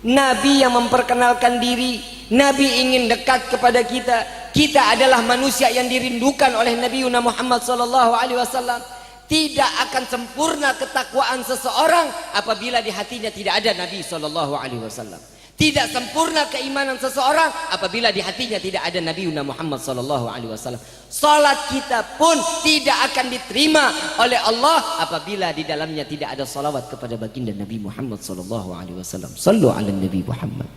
Nabi yang memperkenalkan diri, Nabi ingin dekat kepada kita. Kita adalah manusia yang dirindukan oleh Nabi Muhammad SAW. Tidak akan sempurna ketakwaan seseorang apabila di hatinya tidak ada Nabi SAW. Tidak sempurna keimanan seseorang apabila di hatinya tidak ada Nabi Muhammad SAW. Salat kita pun tidak akan diterima oleh Allah apabila di dalamnya tidak ada salawat kepada baginda Nabi Muhammad SAW. Sallu ala Nabi Muhammad.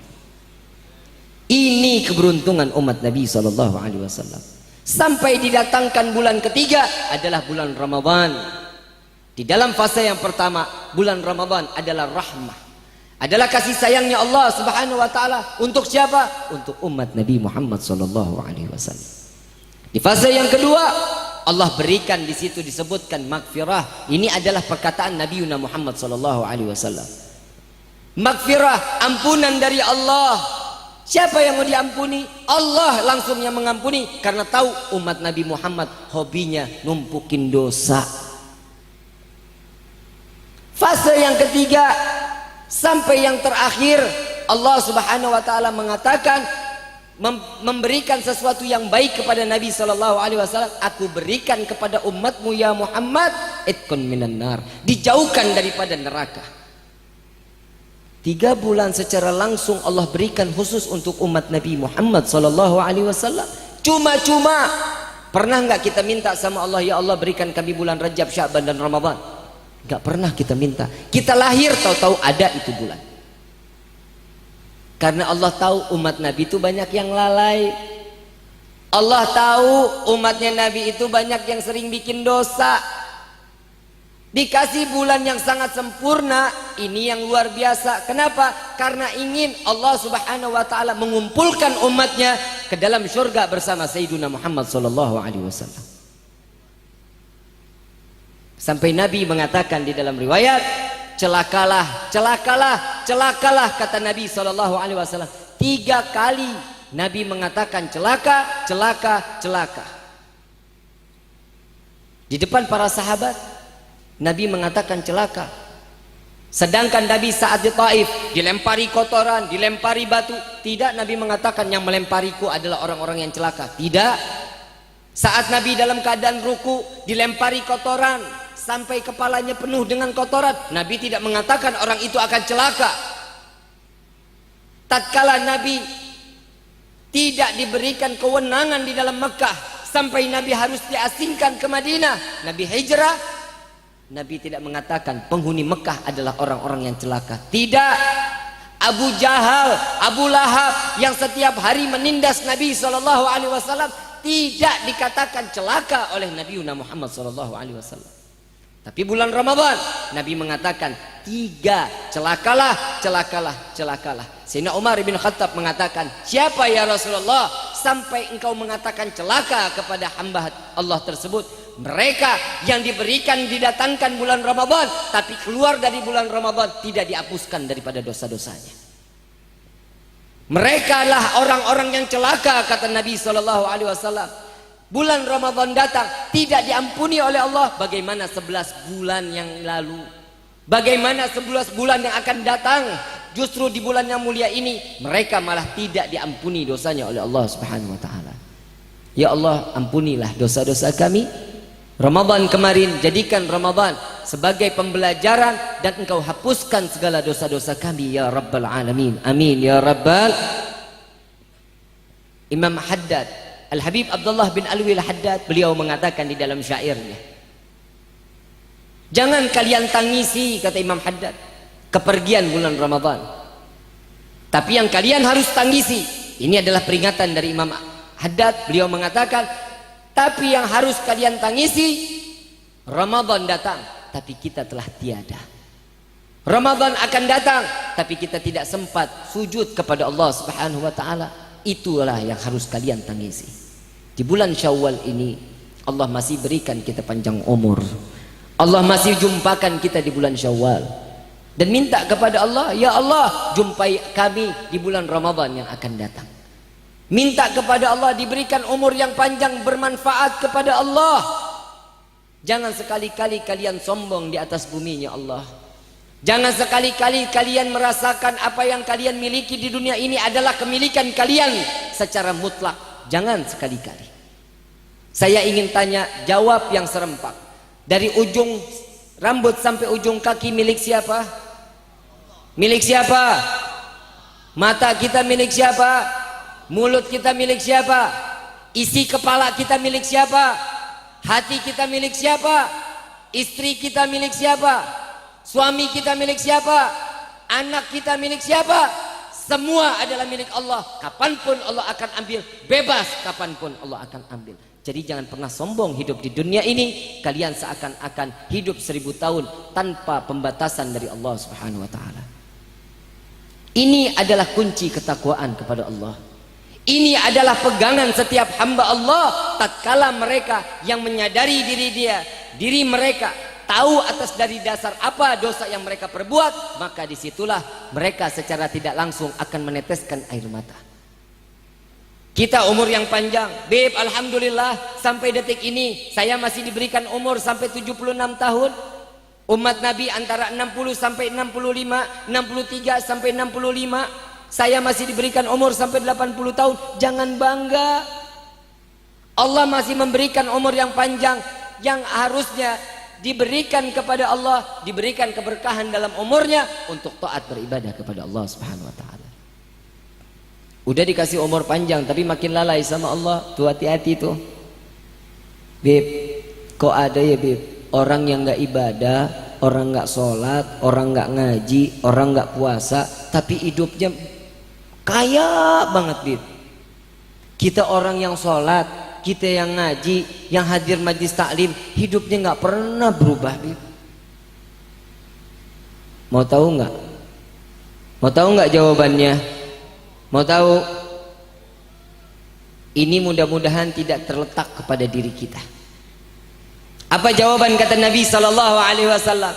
Ini keberuntungan umat Nabi SAW. Sampai didatangkan bulan ketiga adalah bulan Ramadan. Di dalam fase yang pertama, bulan Ramadan adalah rahmah, adalah kasih sayangnya Allah Subhanahu wa taala untuk siapa? Untuk umat Nabi Muhammad SAW. Di fase yang kedua, Allah berikan, di situ disebutkan maghfirah. Ini adalah perkataan Nabi Muhammad SAW. Maghfirah, ampunan dari Allah. Siapa yang mau diampuni? Allah langsung yang mengampuni, karena tahu umat Nabi Muhammad hobinya numpukin dosa. Fase yang ketiga sampai yang terakhir, Allah Subhanahu wa taala mengatakan, memberikan sesuatu yang baik kepada Nabi SAW. Aku berikan kepada umatmu ya Muhammad itqun minan nar, dijauhkan daripada neraka. 3 bulan secara langsung Allah berikan khusus untuk umat Nabi Muhammad sallallahu alaihi wasallam. Cuma-cuma. Pernah enggak kita minta sama Allah, ya Allah berikan kami bulan Rajab, Sya'ban dan Ramadan? Enggak pernah kita minta. Kita lahir tahu-tahu ada itu bulan. Karena Allah tahu umat Nabi itu banyak yang lalai. Allah tahu umatnya Nabi itu banyak yang sering bikin dosa. Dikasih bulan yang sangat sempurna, ini yang luar biasa. Kenapa? Karena ingin Allah subhanahu wa ta'ala mengumpulkan umatnya ke dalam surga bersama Sayyiduna Muhammad sallallahu alaihi wasallam. Sampai Nabi mengatakan di dalam riwayat, celakalah, celakalah, celakalah, kata Nabi sallallahu alaihi wasallam. 3 kali Nabi mengatakan celaka, celaka, celaka. Di depan para sahabat Nabi mengatakan celaka. Sedangkan Nabi saat di Taif dilempari kotoran, dilempari batu, tidak Nabi mengatakan yang melempariku adalah orang-orang yang celaka. Tidak. Saat Nabi dalam keadaan ruku dilempari kotoran sampai kepalanya penuh dengan kotoran, Nabi tidak mengatakan orang itu akan celaka. Tatkala Nabi tidak diberikan kewenangan di dalam Mekah sampai Nabi harus diasingkan ke Madinah, Nabi hijrah, Nabi tidak mengatakan penghuni Mekah adalah orang-orang yang celaka. Tidak. Abu Jahal, Abu Lahab yang setiap hari menindas Nabi SAW tidak dikatakan celaka oleh Nabi Muhammad SAW. Tapi bulan Ramadan Nabi mengatakan 3 celakalah, celakalah, celakalah. Sayyidina Umar bin Khattab mengatakan, siapa ya Rasulullah sampai engkau mengatakan celaka kepada hamba Allah tersebut? Mereka yang diberikan didatangkan bulan Ramadan, tapi keluar dari bulan Ramadan tidak dihapuskan daripada dosa-dosanya. Mereka lah orang-orang yang celaka, kata Nabi SAW. Bulan Ramadan datang tidak diampuni oleh Allah. Bagaimana 11 bulan yang lalu? Bagaimana 11 bulan yang akan datang? Justru di bulan yang mulia ini mereka malah tidak diampuni dosanya oleh Allah Subhanahu wa taala. Ya Allah, ampunilah dosa-dosa kami. Ramadan kemarin jadikan Ramadan sebagai pembelajaran dan engkau hapuskan segala dosa-dosa kami ya Rabbal Alamin. Amin ya Rabbal. Imam Haddad Al-Habib Abdullah bin Alwi Al-Haddad, beliau mengatakan di dalam syairnya, jangan kalian tangisi, kata Imam Haddad, kepergian bulan Ramadan, tapi yang kalian harus tangisi, ini adalah peringatan dari Imam Haddad. Beliau mengatakan, tapi yang harus kalian tangisi, Ramadan datang tapi kita telah tiada. Ramadan akan datang tapi kita tidak sempat sujud kepada Allah Subhanahu wa taala. Itulah yang harus kalian tangisi. Di bulan Syawal ini Allah masih berikan kita panjang umur. Allah masih jumpakan kita di bulan Syawal. Dan minta kepada Allah, ya Allah, jumpai kami di bulan Ramadan yang akan datang. Minta kepada Allah diberikan umur yang panjang, bermanfaat kepada Allah. Jangan sekali-kali kalian sombong di atas buminya Allah. Jangan sekali-kali kalian merasakan apa yang kalian miliki di dunia ini adalah kemilikan kalian secara mutlak. Jangan sekali-kali. Saya ingin tanya, jawab yang serempak. Dari ujung rambut sampai ujung kaki milik siapa? Milik siapa? Mata kita milik siapa? Mulut kita milik siapa? Isi kepala kita milik siapa? Hati kita milik siapa? Istri kita milik siapa? Suami kita milik siapa? Anak kita milik siapa? Semua adalah milik Allah. Kapanpun Allah akan ambil, bebas kapanpun Allah akan ambil. Jadi jangan pernah sombong hidup di dunia ini. Kalian seakan-akan hidup 1000 tahun tanpa pembatasan dari Allah Subhanahu wa taala. Ini adalah kunci ketakwaan kepada Allah. Ini adalah pegangan setiap hamba Allah tatkala mereka yang menyadari diri mereka tahu atas dari dasar apa dosa yang mereka perbuat, maka disitulah mereka secara tidak langsung akan meneteskan air mata. Kita umur yang panjang, Beb, alhamdulillah sampai detik ini saya masih diberikan umur sampai 76 tahun. Umat Nabi antara 60 sampai 65, 63 sampai 65. Saya masih diberikan umur sampai 80 tahun. Jangan bangga. Allah masih memberikan umur yang panjang yang harusnya diberikan kepada Allah, diberikan keberkahan dalam umurnya untuk taat beribadah kepada Allah Subhanahu wa taala. Udah dikasih umur panjang tapi makin lalai sama Allah, tuh hati-hati tuh. Beb, kok ada ya beb, orang yang nggak ibadah, orang nggak sholat, orang nggak ngaji, orang nggak puasa, tapi hidupnya kaya banget beb. Kita orang yang sholat, kita yang ngaji, yang hadir majlis taklim, hidupnya nggak pernah berubah beb. Mau tahu nggak? Mau tahu nggak jawabannya? Mau tahu? Ini mudah-mudahan tidak terletak kepada diri kita. Apa jawaban kata Nabi sallallahu alaihi wasallam?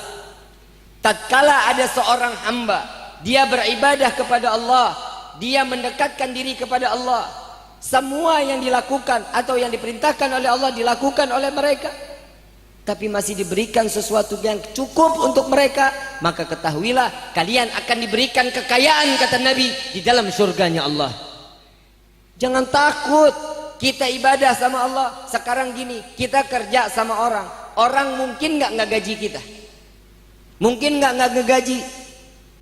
Tatkala ada seorang hamba, dia beribadah kepada Allah, dia mendekatkan diri kepada Allah, semua yang dilakukan atau yang diperintahkan oleh Allah dilakukan oleh mereka, tapi masih diberikan sesuatu yang cukup untuk mereka, maka ketahuilah kalian akan diberikan kekayaan, kata Nabi, di dalam surganya Allah. Jangan takut. Kita ibadah sama Allah. Sekarang gini, kita kerja sama orang, orang mungkin nggak gaji kita, mungkin nggak ngegaji.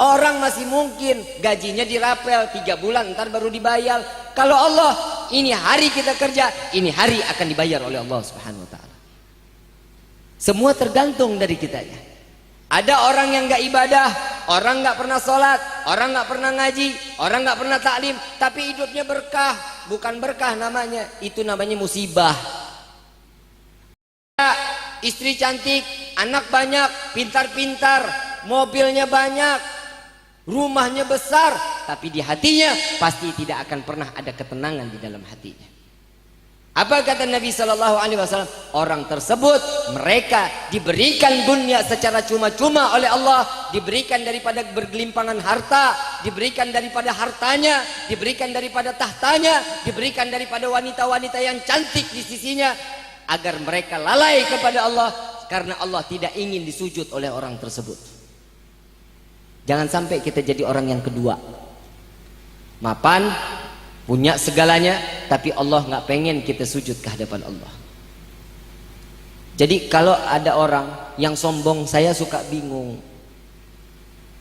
Orang masih mungkin gajinya dirapel 3 bulan ntar baru dibayar. Kalau Allah, ini hari kita kerja, ini hari akan dibayar oleh Allah Subhanahu wa taala. Semua tergantung dari kitanya. Ada orang yang nggak ibadah, orang nggak pernah sholat, orang nggak pernah ngaji, orang nggak pernah taklim, tapi hidupnya berkah. Bukan berkah namanya, itu namanya musibah. Istri cantik, anak banyak, pintar-pintar, mobilnya banyak, rumahnya besar, tapi di hatinya pasti tidak akan pernah ada ketenangan di dalam hatinya. Apa kata Nabi sallallahu alaihi wasallam? Orang tersebut mereka diberikan dunia secara cuma-cuma oleh Allah, diberikan daripada bergelimpangan harta, diberikan daripada hartanya, diberikan daripada tahtanya, diberikan daripada wanita-wanita yang cantik di sisinya, agar mereka lalai kepada Allah karena Allah tidak ingin disujud oleh orang tersebut. Jangan sampai kita jadi orang yang kedua. Mapan, punya segalanya, tapi Allah nggak pengen kita sujud ke hadapan Allah. Jadi kalau ada orang yang sombong, saya suka bingung.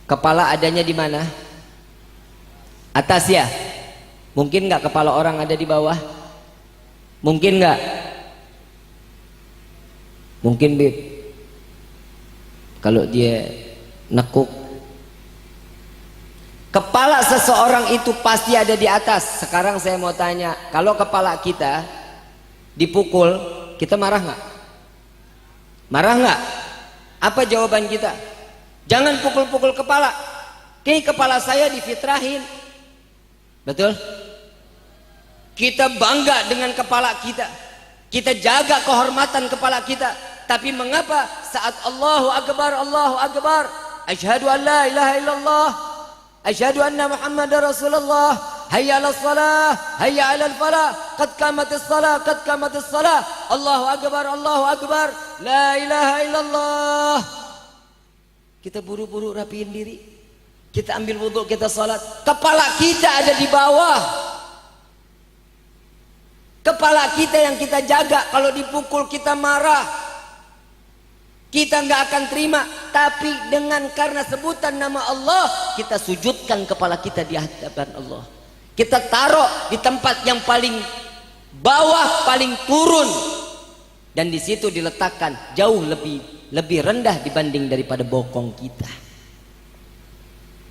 Kepala adanya di mana? Atas ya? Mungkin nggak kepala orang ada di bawah? Mungkin nggak? Mungkin beb. Kalau dia nekuk, kepala seseorang itu pasti ada di atas. Sekarang saya mau tanya, kalau kepala kita dipukul, kita marah nggak? Marah nggak? Apa jawaban kita? Jangan pukul-pukul kepala. Ini kepala saya difitrahin. Betul? Kita bangga dengan kepala kita. Kita jaga kehormatan kepala kita. Tapi mengapa saat Allahu Akbar, Allahu Akbar, asyhadu an la ilaha illallah, asyhadu anna Muhammadar Rasulullah, hayya 'alas shalah, hayya 'alal falah, qad qamatis shalah, qad qamatis shalah, Allahu Akbar, Allahu Akbar, la ilaha illallah. Kita buru-buru rapiin diri, kita ambil wudhu, kita salat, kepala kita ada di bawah. Kepala kita yang kita jaga, kalau dipukul kita marah, kita nggak akan terima. Tapi dengan karena sebutan nama Allah, kita sujudkan kepala kita di hadapan Allah. Kita taruh di tempat yang paling bawah, paling turun, dan di situ diletakkan jauh lebih rendah dibanding daripada bokong kita.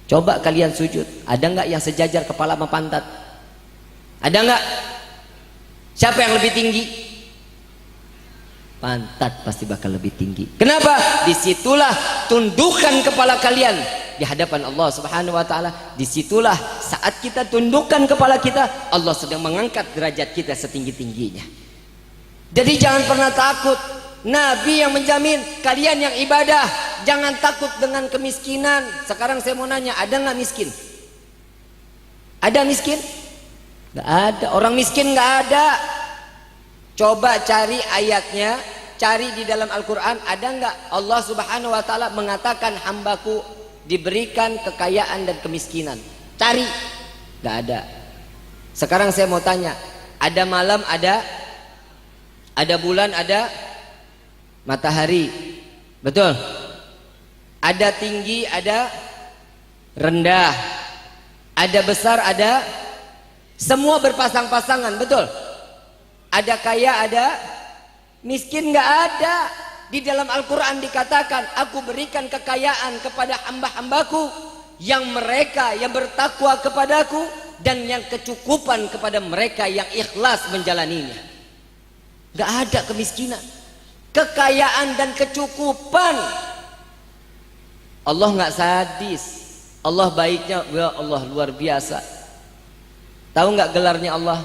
Coba kalian sujud, ada nggak yang sejajar kepala sama pantat? Ada nggak? Siapa yang lebih tinggi? Pantat pasti bakal lebih tinggi. Kenapa? Disitulah tundukkan kepala kalian di hadapan Allah Subhanahu wa taala. Disitulah saat kita tundukkan kepala kita, Allah sedang mengangkat derajat kita setinggi-tingginya. Jadi jangan pernah takut. Nabi yang menjamin kalian yang ibadah, jangan takut dengan kemiskinan. Sekarang saya mau nanya, ada nggak miskin? Ada miskin? Nggak ada. Orang miskin nggak ada. Coba cari ayatnya, cari di dalam Al-Quran, ada nggak Allah Subhanahu wa taala mengatakan hambaku diberikan kekayaan dan kemiskinan? Cari, nggak ada. Sekarang saya mau tanya, ada malam, ada bulan, ada matahari, Betul. Ada tinggi, ada rendah, ada besar, ada semua berpasang-pasangan. Betul. Ada kaya, ada miskin, nggak ada. Di dalam Al-Quran dikatakan, aku berikan kekayaan kepada hamba-hambaku yang mereka yang bertakwa kepadaku, dan yang kecukupan kepada mereka yang ikhlas menjalaninya. Nggak ada kemiskinan, kekayaan dan kecukupan. Allah nggak sadis, Allah baiknya, ya Allah luar biasa. Tahu nggak gelarnya Allah?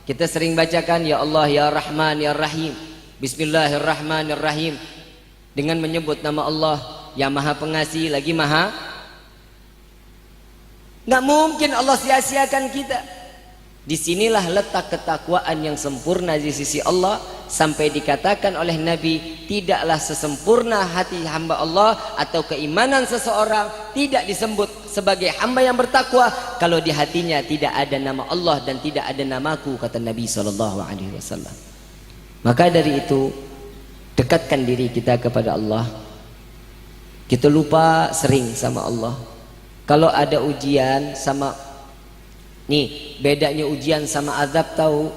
Kita sering bacakan, ya Allah ya Rahman ya Rahim, Bismillahirrahmanirrahim, dengan menyebut nama Allah yang Maha Pengasih lagi Maha. Nggak mungkin Allah sia-siakan kita. Disinilah letak ketakwaan yang sempurna di sisi Allah, sampai dikatakan oleh Nabi, tidaklah sesempurna hati hamba Allah atau keimanan seseorang tidak disebut sebagai hamba yang bertakwa kalau di hatinya tidak ada nama Allah dan tidak ada namaku, kata Nabi SAW. Maka dari itu, dekatkan diri kita kepada Allah. Kita lupa sering sama Allah. Kalau ada ujian sama, nih bedanya ujian sama azab, tahu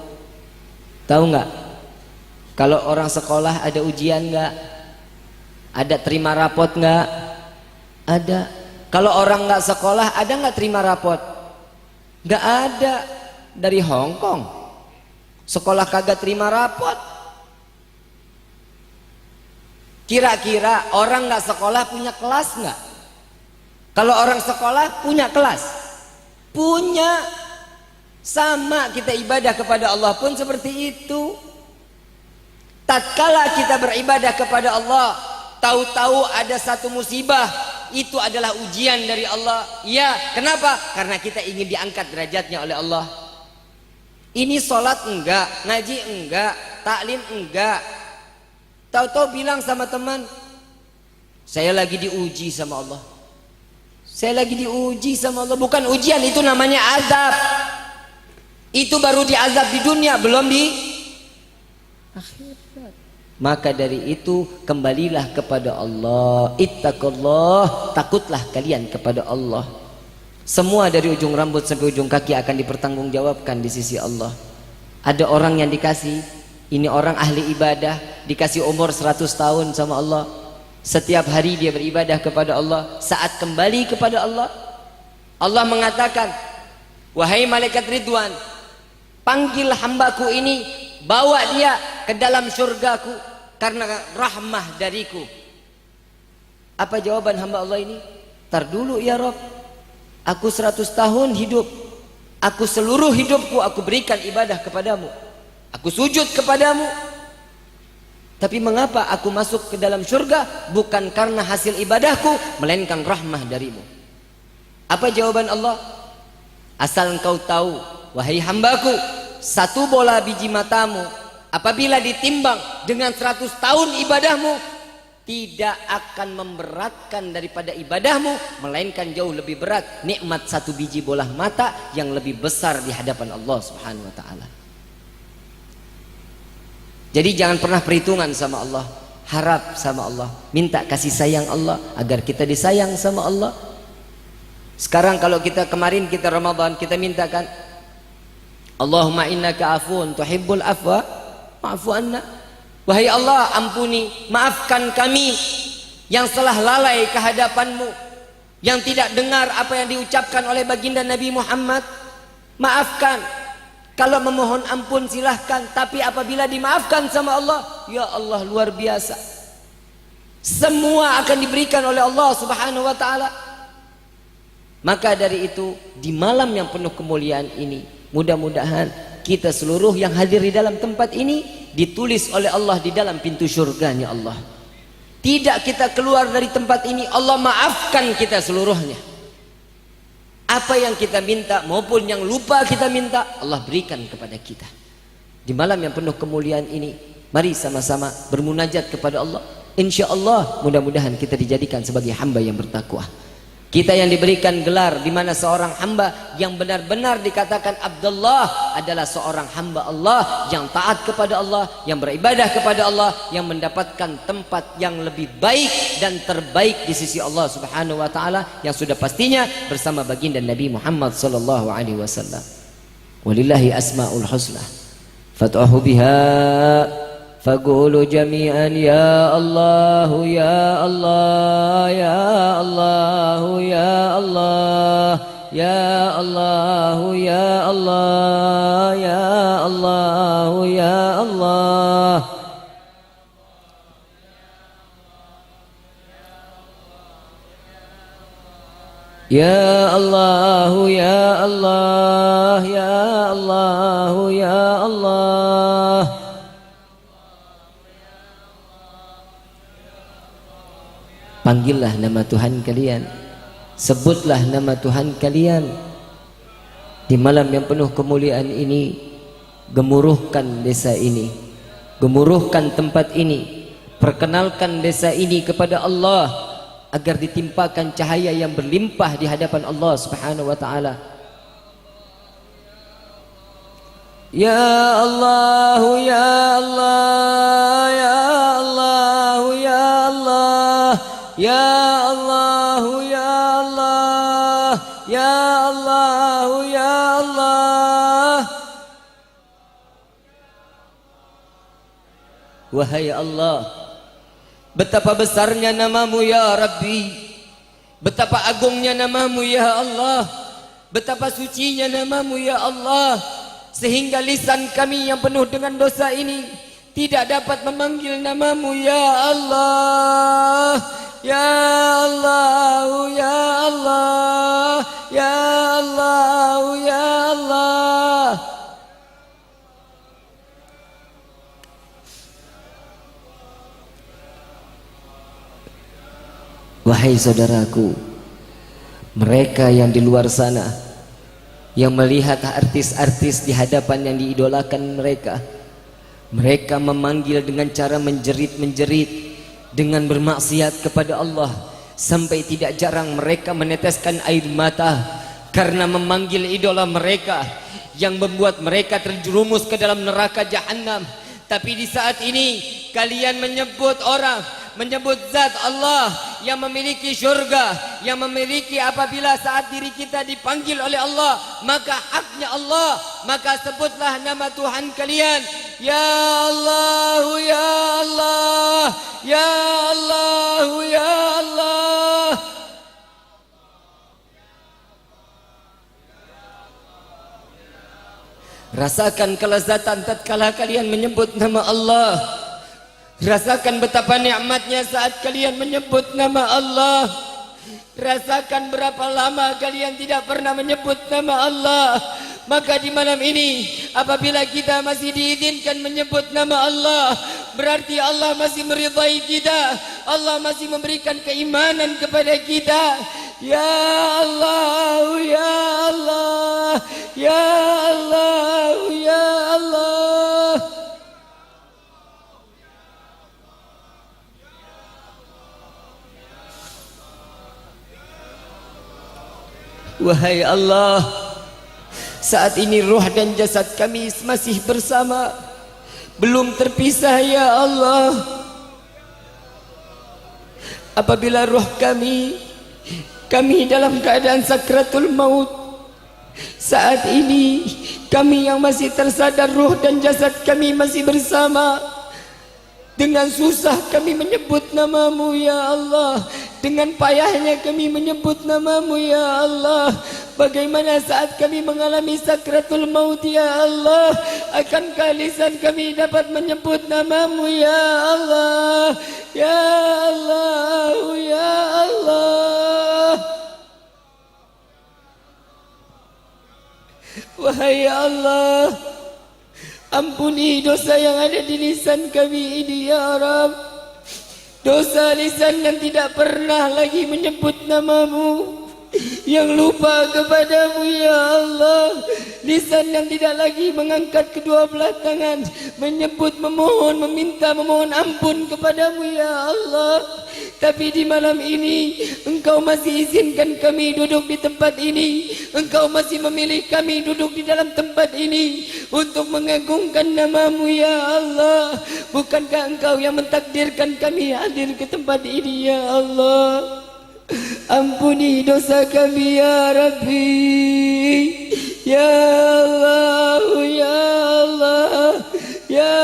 nggak? Kalau orang sekolah ada ujian nggak? Ada terima rapot nggak? Ada. Kalau orang nggak sekolah ada nggak terima rapot? Nggak ada. Dari Hong Kong sekolah kagak terima rapot. Kira-kira orang nggak sekolah punya kelas nggak? Kalau orang sekolah punya kelas, punya. Sama kita ibadah kepada Allah pun seperti itu. Tatkala kita beribadah kepada Allah, tahu-tahu ada satu musibah, itu adalah ujian dari Allah. Ya, kenapa? Karena kita ingin diangkat derajatnya oleh Allah. Ini sholat enggak, ngaji enggak, taklim enggak. Tahu-tahu bilang sama teman, saya lagi diuji sama Allah. Saya lagi diuji sama Allah. Bukan ujian, itu namanya azab. Itu baru diazab di dunia, belum di akhirat. Maka dari itu kembalilah kepada Allah. Ittaqullah, takutlah kalian kepada Allah. Semua dari ujung rambut sampai ujung kaki akan dipertanggungjawabkan di sisi Allah. Ada orang yang dikasih, ini orang ahli ibadah, dikasih umur 100 tahun sama Allah. Setiap hari dia beribadah kepada Allah. Saat kembali kepada Allah, Allah mengatakan, wahai malaikat Ridwan, panggil hambaku ini, bawa dia ke dalam surgaku karena rahmah dariku. Apa jawaban hamba Allah ini? Tar dulu ya Rob, aku 100 tahun hidup, aku seluruh hidupku aku berikan ibadah kepadamu, aku sujud kepadamu, tapi mengapa aku masuk ke dalam surga? Bukan karena hasil ibadahku, melainkan rahmah darimu. Apa jawaban Allah? Asal engkau tahu, wahai hambaku, satu bola biji matamu apabila ditimbang dengan 100 tahun ibadahmu, tidak akan memberatkan daripada ibadahmu, melainkan jauh lebih berat nikmat satu biji bola mata yang lebih besar di hadapan Allah Subhanahu wa ta'ala. Jadi jangan pernah perhitungan sama Allah, harap sama Allah, minta kasih sayang Allah agar kita disayang sama Allah. Sekarang kalau kita kemarin kita Ramadan, kita mintakan, Allahumma innaka afuun tuhibbul afwa fa'fu anna. Wahai Allah, ampuni, maafkan kami yang telah lalai ke hadapanmu, yang tidak dengar apa yang diucapkan oleh baginda Nabi Muhammad. Maafkan. Kalau memohon ampun silahkan, tapi apabila dimaafkan sama Allah, ya Allah luar biasa. Semua akan diberikan oleh Allah Subhanahu wa ta'ala. Maka dari itu, di malam yang penuh kemuliaan ini, mudah-mudahan kita seluruh yang hadir di dalam tempat ini ditulis oleh Allah di dalam pintu surganya Allah. Tidak kita keluar dari tempat ini, Allah maafkan kita seluruhnya. Apa yang kita minta maupun yang lupa kita minta, Allah berikan kepada kita. Di malam yang penuh kemuliaan ini, mari sama-sama bermunajat kepada Allah. Insya Allah mudah-mudahan kita dijadikan sebagai hamba yang bertakwa. Kita yang diberikan gelar di mana seorang hamba yang benar-benar dikatakan Abdullah adalah seorang hamba Allah yang taat kepada Allah, yang beribadah kepada Allah, yang mendapatkan tempat yang lebih baik dan terbaik di sisi Allah Subhanahu wa taala yang sudah pastinya bersama baginda Nabi Muhammad sallallahu alaihi wasallam. Walillahi asmaul husna fad'uhu biha faqulu jami'an ya Allah ya Allah ya Allah ya Allah ya Allah ya Allah ya Allah ya Allah. Ya Allah ya Allah ya Allah ya Allah. Panggillah nama Tuhan kalian, sebutlah nama Tuhan kalian di malam yang penuh kemuliaan ini. Gemuruhkan desa ini, gemuruhkan tempat ini, perkenalkan desa ini kepada Allah agar ditimpakan cahaya yang berlimpah di hadapan Allah Subhanahu wa taala. Ya Allah ya Allah ya Allah ya Allah ya Allah ya Allah ya Allah ya Allah. Wahai Allah, betapa besarnya namamu ya Rabbi, betapa agungnya namamu ya Allah, betapa sucinya namamu ya Allah, sehingga lisan kami yang penuh dengan dosa ini tidak dapat memanggil namamu ya Allah. Ya Allah ya Allah ya Allah ya Allah. Wahai saudaraku, mereka yang di luar sana yang melihat artis-artis di hadapan yang diidolakan mereka, mereka memanggil dengan cara menjerit-menjerit, dengan bermaksiat kepada Allah, sampai tidak jarang mereka meneteskan air mata karena memanggil idola mereka yang membuat mereka terjerumus ke dalam neraka jahanam. Tapi di saat ini kalian menyebut orang, menyebut zat Allah yang memiliki syurga, yang memiliki apabila saat diri kita dipanggil oleh Allah maka haknya Allah, maka sebutlah nama Tuhan kalian. Ya Allah ya Allah ya Allah ya Allah. Rasakan kelezatan tatkala kalian menyebut nama Allah. Rasakan betapa nikmatnya saat kalian menyebut nama Allah. Rasakan berapa lama kalian tidak pernah menyebut nama Allah. Maka di malam ini apabila kita masih diizinkan menyebut nama Allah, berarti Allah masih meridai kita, Allah masih memberikan keimanan kepada kita. Ya Allah ya Allah ya Allah ya Allah. Wahai Allah, saat ini ruh dan jasad kami masih bersama, belum terpisah ya Allah. Apabila ruh kami dalam keadaan sakratul maut, saat ini kami yang masih tersadar ruh dan jasad kami masih bersama, dengan susah kami menyebut namamu ya Allah, dengan payahnya kami menyebut namamu ya Allah. Bagaimana saat kami mengalami sakratul maut ya Allah, akankah lisan kami dapat menyebut namamu ya Allah. Ya Allah ya Allah. Wahai Allah, ampuni dosa yang ada di lisan kami ini ya Rabb. Dosa lisan yang tidak pernah lagi menyebut namamu, yang lupa kepadamu ya Allah, lisan yang tidak lagi mengangkat kedua belah tangan, menyebut, memohon, memohon ampun kepadamu ya Allah. Tapi di malam ini Engkau masih izinkan kami duduk di tempat ini, Engkau masih memilih kami duduk di dalam tempat ini untuk mengagungkan namamu ya Allah. Bukankah Engkau yang mentakdirkan kami hadir ke tempat ini ya Allah? Ampuni dosa kami ya Rabbi, ya Allah, ya Allah, ya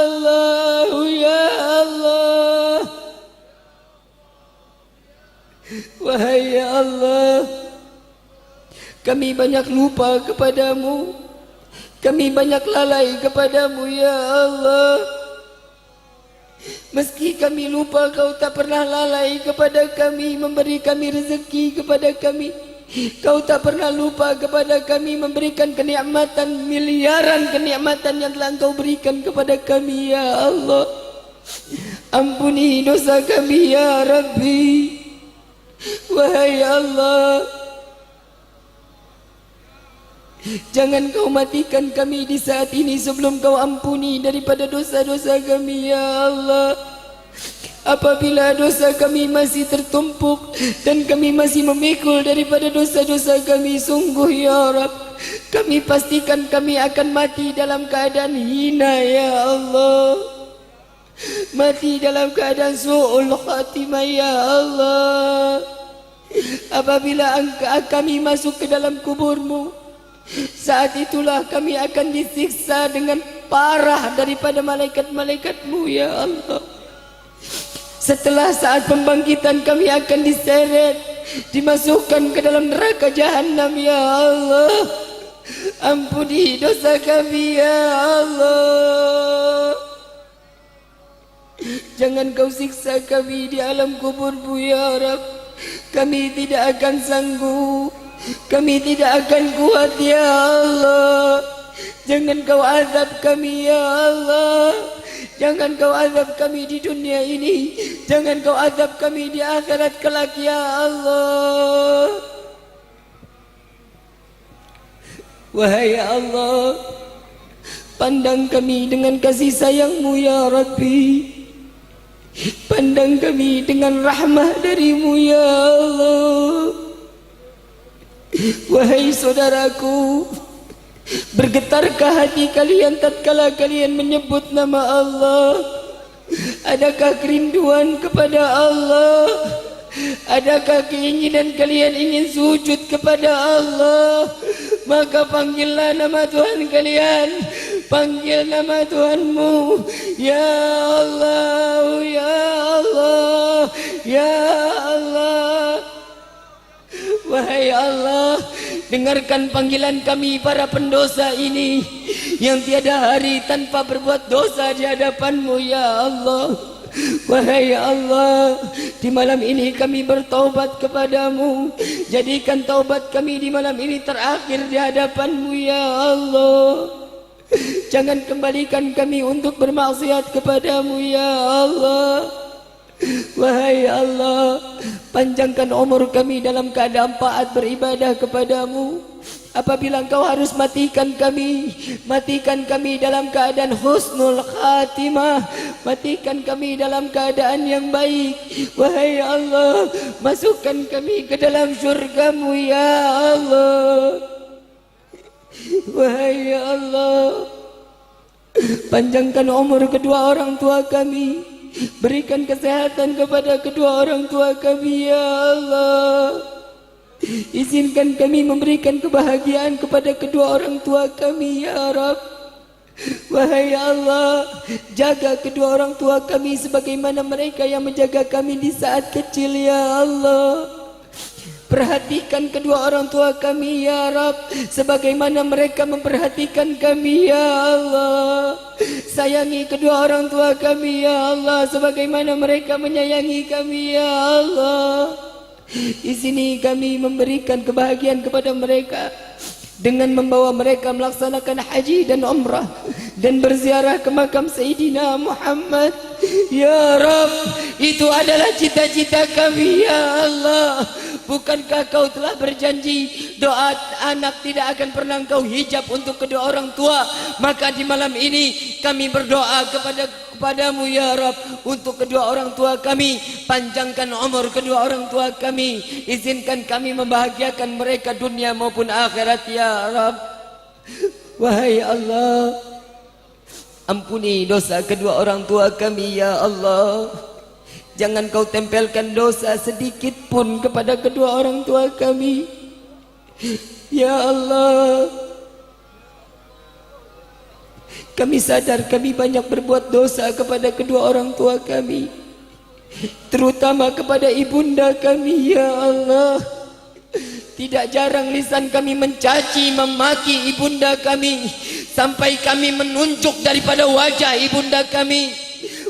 Allah, ya Allah. Wahai ya Allah, kami banyak lupa kepadamu, kami banyak lalai kepadamu ya Allah. Meski kami lupa, Kau tak pernah lalai kepada kami, memberi kami rezeki kepada kami. Kau tak pernah lupa kepada kami, memberikan kenikmatan, miliaran kenikmatan yang telah Engkau berikan kepada kami ya Allah. Ampuni dosa kami ya Rabbi. Wahai Allah, jangan Kau matikan kami di saat ini sebelum Kau ampuni daripada dosa-dosa kami ya Allah. Apabila dosa kami masih tertumpuk dan kami masih memikul daripada dosa-dosa kami, sungguh ya Rabb, kami pastikan kami akan mati dalam keadaan hina ya Allah, mati dalam keadaan su'ul khatimah ya Allah. Apabila kami masuk ke dalam kuburmu, saat itulah kami akan disiksa dengan parah daripada malaikat-malaikatmu ya Allah. Setelah saat pembangkitan kami akan diseret, dimasukkan ke dalam neraka jahanam ya Allah. Ampuni dosa kami ya Allah. Jangan Kau siksa kami di alam kuburmu ya Rabb. Kami tidak akan sanggup, kami tidak akan kuat ya Allah. Jangan Kau azab kami ya Allah. Jangan Kau azab kami di dunia ini, jangan Kau azab kami di akhirat kelak ya Allah. Wahai Allah, pandang kami dengan kasih sayang-Mu ya Rabbi, pandang kami dengan rahmah dari-Mu ya Allah. Wahai saudaraku, bergetarkah hati kalian tatkala kalian menyebut nama Allah? Adakah kerinduan kepada Allah? Adakah keinginan kalian ingin sujud kepada Allah? Maka panggillah nama Tuhan kalian, panggil nama Tuhanmu ya Allah, ya Allah, ya Allah. Wahai Allah, dengarkan panggilan kami para pendosa ini yang tiada hari tanpa berbuat dosa di hadapan-Mu ya Allah. Wahai Allah, di malam ini kami bertaubat kepadamu. Jadikan taubat kami di malam ini terakhir di hadapan-Mu ya Allah. Jangan kembalikan kami untuk bermaksiat kepadamu ya Allah. Wahai Allah, panjangkan umur kami dalam keadaan taat beribadah kepadamu. Apabila Engkau harus matikan kami dalam keadaan husnul khatimah, matikan kami dalam keadaan yang baik. Wahai Allah, masukkan kami ke dalam syurga-Mu ya Allah. Wahai Allah, panjangkan umur kedua orang tua kami, berikan kesehatan kepada kedua orang tua kami ya Allah. Izinkan kami memberikan kebahagiaan kepada kedua orang tua kami ya Rabb. Wahai Allah, jaga kedua orang tua kami sebagaimana mereka yang menjaga kami di saat kecil ya Allah. Perhatikan kedua orang tua kami ya Rabb, sebagaimana mereka memperhatikan kami ya Allah. Sayangi kedua orang tua kami ya Allah, sebagaimana mereka menyayangi kami ya Allah. Di sini kami memberikan kebahagiaan kepada mereka dengan membawa mereka melaksanakan haji dan umrah dan berziarah ke makam Sayyidina Muhammad. Ya Rabb, itu adalah cita-cita kami ya Allah. Bukankah kau telah berjanji doa anak tidak akan pernah kau hijab untuk kedua orang tua? Maka di malam ini kami berdoa kepadamu ya Rabb, untuk kedua orang tua kami, panjangkan umur kedua orang tua kami, izinkan kami membahagiakan mereka dunia maupun akhirat ya Rabb. Wahai Allah, ampuni dosa kedua orang tua kami ya Allah. Jangan kau tempelkan dosa sedikit pun kepada kedua orang tua kami ya Allah. Kami sadar kami banyak berbuat dosa kepada kedua orang tua kami, terutama kepada ibunda kami ya Allah. Tidak jarang lisan kami mencaci memaki ibunda kami, sampai kami menunjuk daripada wajah ibunda kami.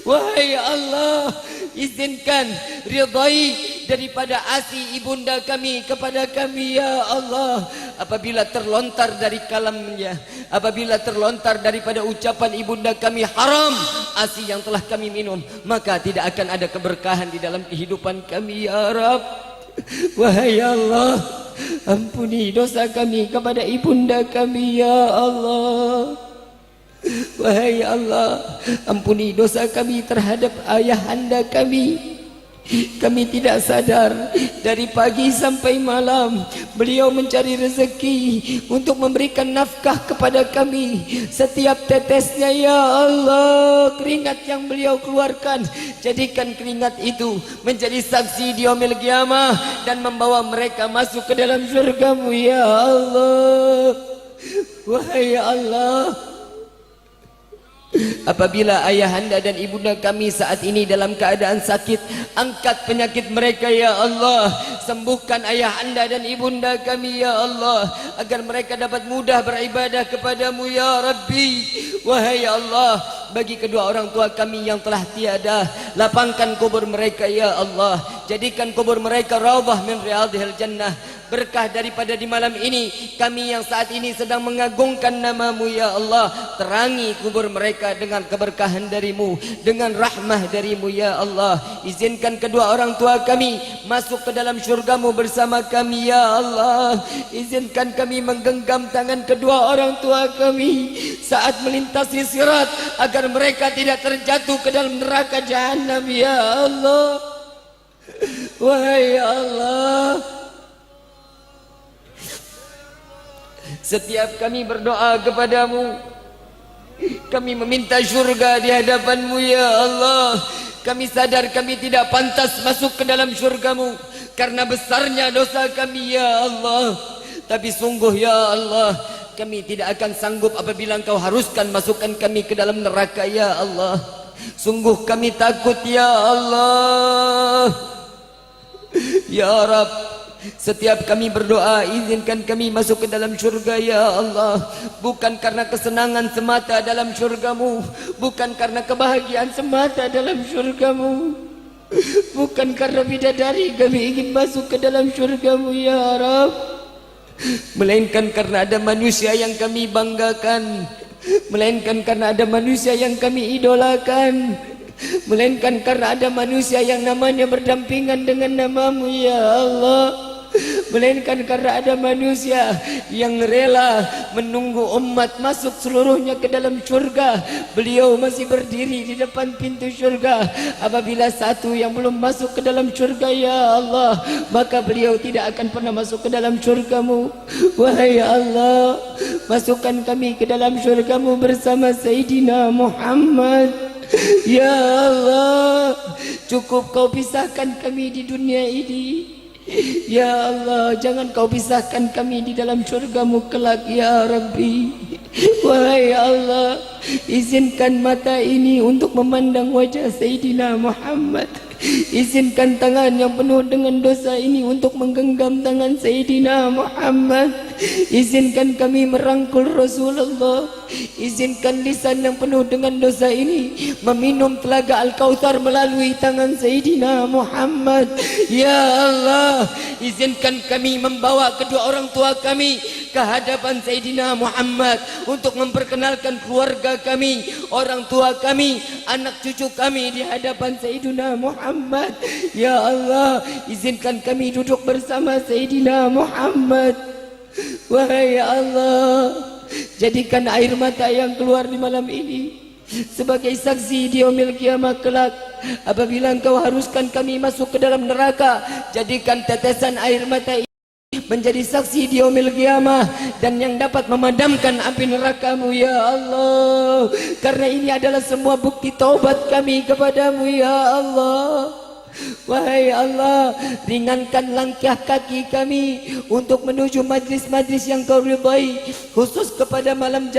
Wahai Allah, izinkan ridai daripada asi ibunda kami kepada kami ya Allah. Apabila terlontar dari kalamnya, apabila terlontar daripada ucapan ibunda kami haram asi yang telah kami minum, maka tidak akan ada keberkahan di dalam kehidupan kami ya Rabb. Wahai Allah, ampuni dosa kami kepada ibunda kami ya Allah. Wahai Allah, ampuni dosa kami terhadap ayahanda kami. Kami tidak sadar dari pagi sampai malam beliau mencari rezeki untuk memberikan nafkah kepada kami. Setiap tetesnya ya Allah, keringat yang beliau keluarkan, jadikan keringat itu menjadi saksi di yaumil qiyamah dan membawa mereka masuk ke dalam surgamu ya Allah. Wahai Allah, apabila ayahanda dan ibunda kami saat ini dalam keadaan sakit, angkat penyakit mereka ya Allah. Sembuhkan ayahanda dan ibunda kami ya Allah, agar mereka dapat mudah beribadah kepadamu ya Rabbi. Wahai Allah, bagi kedua orang tua kami yang telah tiada, lapangkan kubur mereka ya Allah. Jadikan kubur mereka raudhah min riyadhil jannah. Berkah daripada di malam ini, kami yang saat ini sedang mengagungkan namamu ya Allah, terangi kubur mereka dengan keberkahan darimu, dengan rahmah darimu ya Allah. Izinkan kedua orang tua kami masuk ke dalam syurgamu bersama kami ya Allah. Izinkan kami menggenggam tangan kedua orang tua kami saat melintasi sirat, agar mereka tidak terjatuh ke dalam neraka jahanam ya Allah. Wahai Allah, setiap kami berdoa kepadamu, kami meminta syurga di hadapanmu ya Allah. Kami sadar kami tidak pantas masuk ke dalam syurgamu karena besarnya dosa kami ya Allah. Tapi sungguh ya Allah, kami tidak akan sanggup apabila Engkau haruskan masukkan kami ke dalam neraka ya Allah. Sungguh kami takut ya Allah. Ya Rabb, setiap kami berdoa, izinkan kami masuk ke dalam syurga ya Allah. Bukan karena kesenangan semata dalam syurgamu, bukan karena kebahagiaan semata dalam syurgamu, bukan karena bidadari kami ingin masuk ke dalam syurgamu ya Rabb, melainkan karena ada manusia yang kami banggakan, melainkan karena ada manusia yang kami idolakan, melainkan karena ada manusia yang namanya berdampingan dengan namamu ya Allah, melainkan karena ada manusia yang rela menunggu umat masuk seluruhnya ke dalam syurga. Beliau masih berdiri di depan pintu syurga. Apabila satu yang belum masuk ke dalam syurga ya Allah, maka beliau tidak akan pernah masuk ke dalam syurgamu. Wahai Allah, masukkan kami ke dalam syurgamu bersama Sayyidina Muhammad ya Allah. Cukup kau pisahkan kami di dunia ini ya Allah, jangan kau pisahkan kami di dalam syurgamu kelak ya Rabbi. Wahai Allah, izinkan mata ini untuk memandang wajah Sayyidina Muhammad. Izinkan tangan yang penuh dengan dosa ini untuk menggenggam tangan Sayyidina Muhammad. Izinkan kami merangkul Rasulullah. Izinkan lisan yang penuh dengan dosa ini meminum telaga Al-Kautsar melalui tangan Sayyidina Muhammad. Ya Allah, izinkan kami membawa kedua orang tua kami ke hadapan Sayyidina Muhammad untuk memperkenalkan keluarga kami, orang tua kami, anak cucu kami di hadapan Sayyidina Muhammad. Ya Allah, izinkan kami duduk bersama Sayyidina Muhammad. Wahai Allah, jadikan air mata yang keluar di malam ini sebagai saksi di yaumil kiamah kelak. Apabila Engkau haruskan kami masuk ke dalam neraka, jadikan tetesan air mata ini menjadi saksi di yaumil kiamah dan yang dapat memadamkan api neraka-Mu ya Allah. Karena ini adalah semua bukti taubat kami kepadamu ya Allah. Wahai Allah, ringankan langkah kaki kami untuk menuju majlis-majlis yang Kau ridai, khusus kepada malam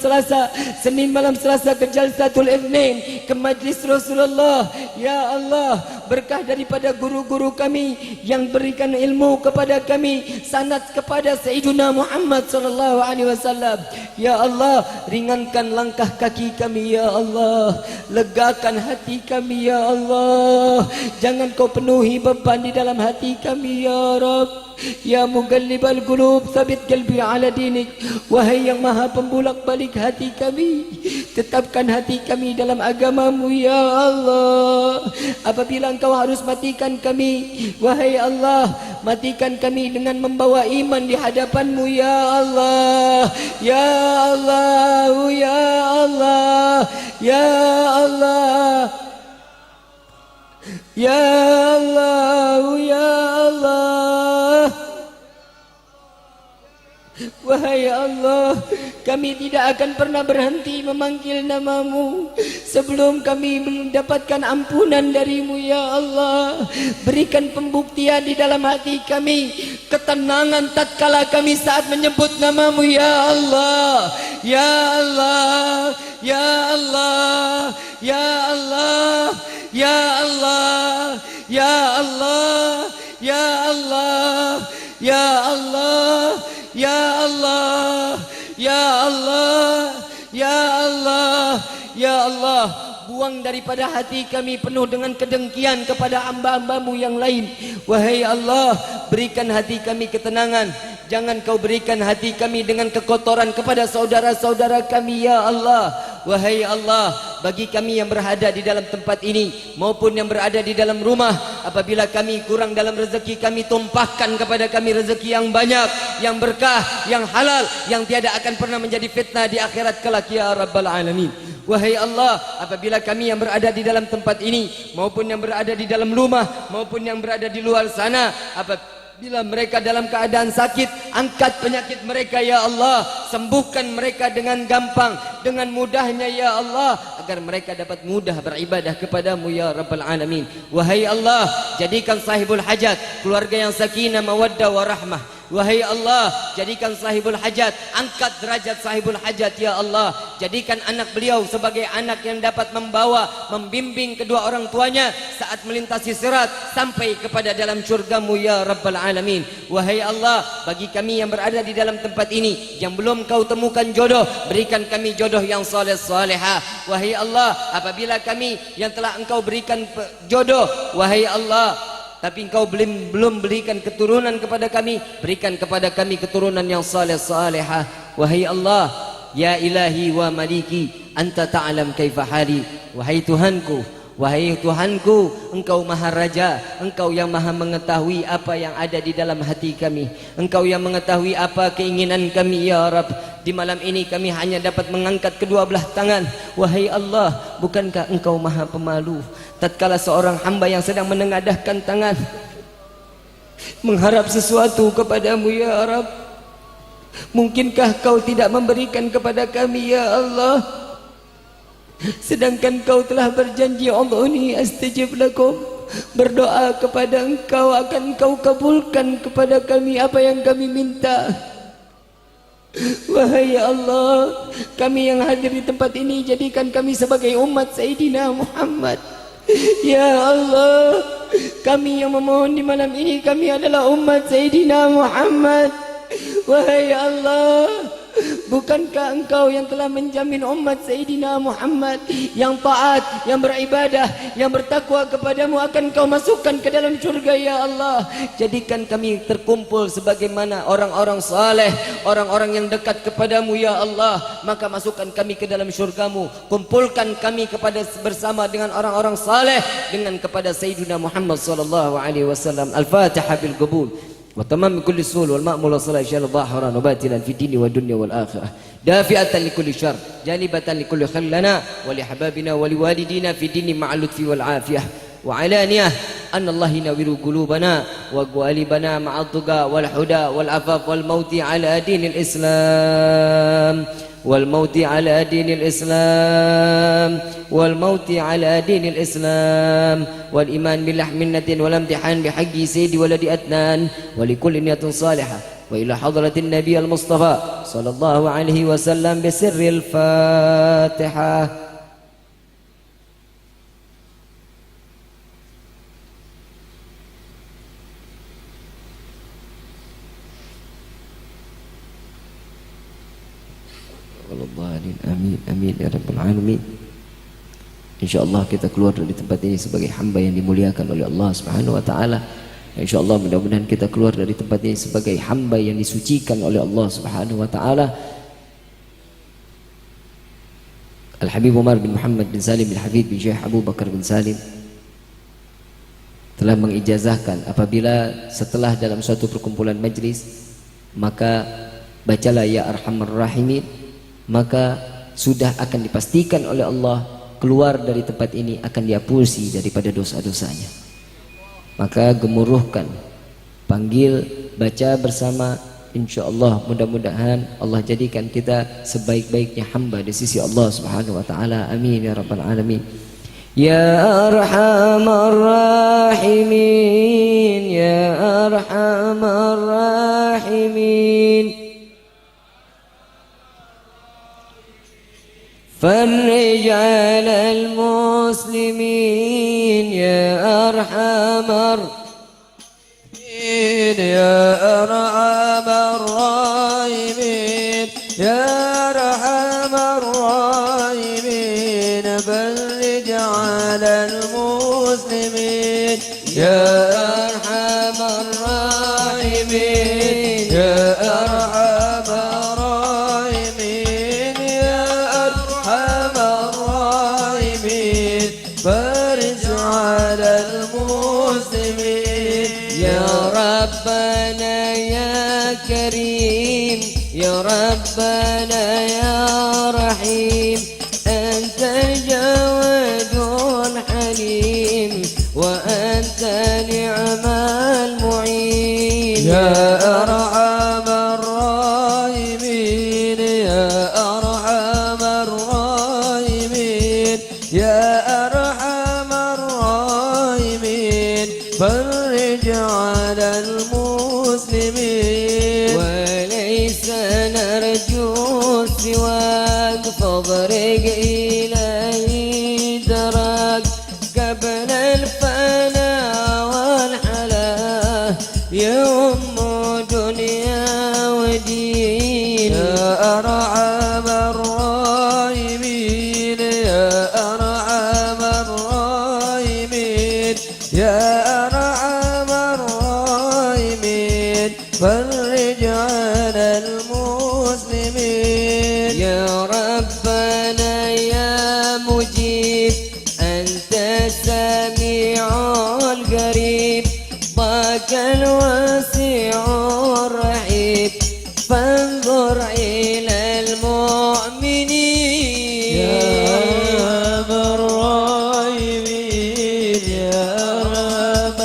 Selasa, Senin malam Selasa ke Jalsatul Itsnain, ke majlis Rasulullah. Ya Allah, berkah daripada guru-guru kami yang berikan ilmu kepada kami, sanad kepada Sayyidina Muhammad sallallahu alaihi wasallam. Ya Allah, ringankan langkah kaki kami ya Allah, legakan hati kami ya Allah. Jangan Kau penuhi beban di dalam hati kami ya Rabb. Ya Muqallibal Qulub, tsabbit qalbi ala dinik. Wahai yang Maha pembulak balik hati kami, tetapkan hati kami dalam agama-Mu ya Allah. Apabila Engkau harus matikan kami, wahai Allah, matikan kami dengan membawa iman di hadapan-Mu ya Allah. Ya Allah, ya Allah, ya Allah. Ya Allah, ya Allah. Wahai Allah, kami tidak akan pernah berhenti memanggil nama-Mu sebelum kami mendapatkan ampunan dari-Mu ya Allah. Berikan pembuktian di dalam hati kami, ketenangan tatkala kami saat menyebut nama-Mu ya Allah. Ya Allah, ya Allah, ya Allah, ya Allah, ya Allah, ya Allah, ya Allah, ya Allah, ya Allah, ya Allah, ya Allah. Buang daripada hati kami penuh dengan kedengkian kepada hamba-hamba-Mu yang lain. Wahai Allah, berikan hati kami ketenangan. Jangan Kau berikan hati kami dengan kekotoran kepada saudara-saudara kami ya Allah. Wahai Allah, bagi kami yang berada di dalam tempat ini maupun yang berada di dalam rumah, apabila kami kurang dalam rezeki, kami tumpahkan kepada kami rezeki yang banyak, yang berkah, yang halal, yang tiada akan pernah menjadi fitnah di akhirat kelak ya Rabbal Alamin. Wahai Allah, apabila kami yang berada di dalam tempat ini maupun yang berada di dalam rumah maupun yang berada di luar sana, bila mereka dalam keadaan sakit, angkat penyakit mereka ya Allah. Sembuhkan mereka dengan gampang, dengan mudahnya ya Allah, agar mereka dapat mudah beribadah kepadamu ya Rabbal Alamin. Wahai Allah, jadikan sahibul hajat keluarga yang sakinah, mawaddah, warahmah. Wahai Allah, jadikan sahibul hajat, angkat derajat sahibul hajat ya Allah. Jadikan anak beliau sebagai anak yang dapat membawa, membimbing kedua orang tuanya saat melintasi sirat sampai kepada dalam syurga-Mu ya Rabbal Alamin. Wahai Allah, bagi kami yang berada di dalam tempat ini yang belum Kau temukan jodoh, berikan kami jodoh yang saleh salehah. Wahai Allah, apabila kami yang telah Engkau berikan jodoh, wahai Allah, tapi Engkau belum berikan keturunan kepada kami, berikan kepada kami keturunan yang saleh salehah. Wahai Allah, ya ilahi wa maliki, anta ta'lam kaifa hali. Wahai Tuhanku, wahai Tuhanku, Engkau Maha Raja, Engkau yang Maha mengetahui apa yang ada di dalam hati kami, Engkau yang mengetahui apa keinginan kami ya Rabb. Di malam ini kami hanya dapat mengangkat kedua belah tangan. Wahai Allah, bukankah Engkau Maha Pemalu tatkala seorang hamba yang sedang menengadahkan tangan mengharap sesuatu kepadamu ya Rabb? Mungkinkah Kau tidak memberikan kepada kami ya Allah? Sedangkan Kau telah berjanji, Allahumma astajib lakum, berdoa kepada Engkau akan Kau kabulkan kepada kami apa yang kami minta. Wahai Allah, kami yang hadir di tempat ini, jadikan kami sebagai umat Sayyidina Muhammad. Ya Allah, kami yang memohon di malam ini, kami adalah umat Sayyidina Muhammad. Wahai Allah, Bukankah engkau yang telah menjamin umat Sayyidina Muhammad yang taat, yang beribadah, yang bertakwa kepadamu akan kau masukkan ke dalam surga ya Allah. Jadikan kami terkumpul sebagaimana orang-orang saleh, orang-orang yang dekat kepadamu ya Allah. Maka masukkan kami ke dalam surgamu. Kumpulkan kami kepada bersama dengan orang-orang saleh, dengan kepada Sayyidina Muhammad sallallahu alaihi wasallam. Al-Fatihah bil qabul wa tamam kulli sul wal ma'mul salat insyaallah zahiran wa batinan fi dini wa dunya wal akhirah dafi'atan li kulli syarr janibatan li kulli khair lana wa li hababina wa li walidina fi dini ma'al lutfi wal afiyah wa alaniyah an Allah yunawwiru qulubana wa qalibana ma'ad tuqa wal huda wal afaf wal mauti ala dinil Islam والموت على دين الإسلام والموت على دين الإسلام والإيمان بالله منة والامتحان بحق سيد ولد أدنان ولكل نية صالحة وإلى حضرة النبي المصطفى صلى الله عليه وسلم بسر الفاتحة. Amin amin ya rabbal alamin. Insyaallah kita keluar dari tempat ini sebagai hamba yang dimuliakan oleh Allah Subhanahu wa taala. Insyaallah mudah-mudahan kita keluar dari tempat ini sebagai hamba yang disucikan oleh Allah Subhanahu wa taala. Al-Habib Umar bin Muhammad bin Salim bin Habib bin Syekh Abu Bakar bin Salim telah mengijazahkan apabila setelah dalam suatu perkumpulan majlis maka bacalah ya arhamar rahimin, maka sudah akan dipastikan oleh Allah keluar dari tempat ini akan dihapusi daripada dosa-dosanya. Maka gemuruhkan, panggil, baca bersama, insyaallah mudah-mudahan Allah jadikan kita sebaik-baiknya hamba di sisi Allah Subhanahu wa taala. Amin ya rabbal alamin. Ya arhamar rahimin, ya arhamar rahimin, فرج على المسلمين يا أرحم الراحمين يا أرحم الراحمين يا أرحم الراحمين فرج على المسلمين يا أرحم الراحمين يا أرحم الراحمين يا أرحم الراحمين فرج على المسلمين يا ربنا يا كريم يا ربنا يا رحيم أنت الجواد الحليم وأنت نعم المعين يا أرحم الراحمين يا أرحم الراحمين يا أرحم الراحمين فرج على المسلمين وليس نرجو سواك فاضرق إلهي دراك قبل الفناء والحلا يوم دنيا ودين يا أرحم الراحمين يا أرحم الراحمين يا أرحم الراحمين فرج على المسلمين يا ربنا يا مجيب أنت السميع القريب ضاك الواسع الرحيب فانظر إلى المؤمنين يا أرحم الراحمين يا أرحم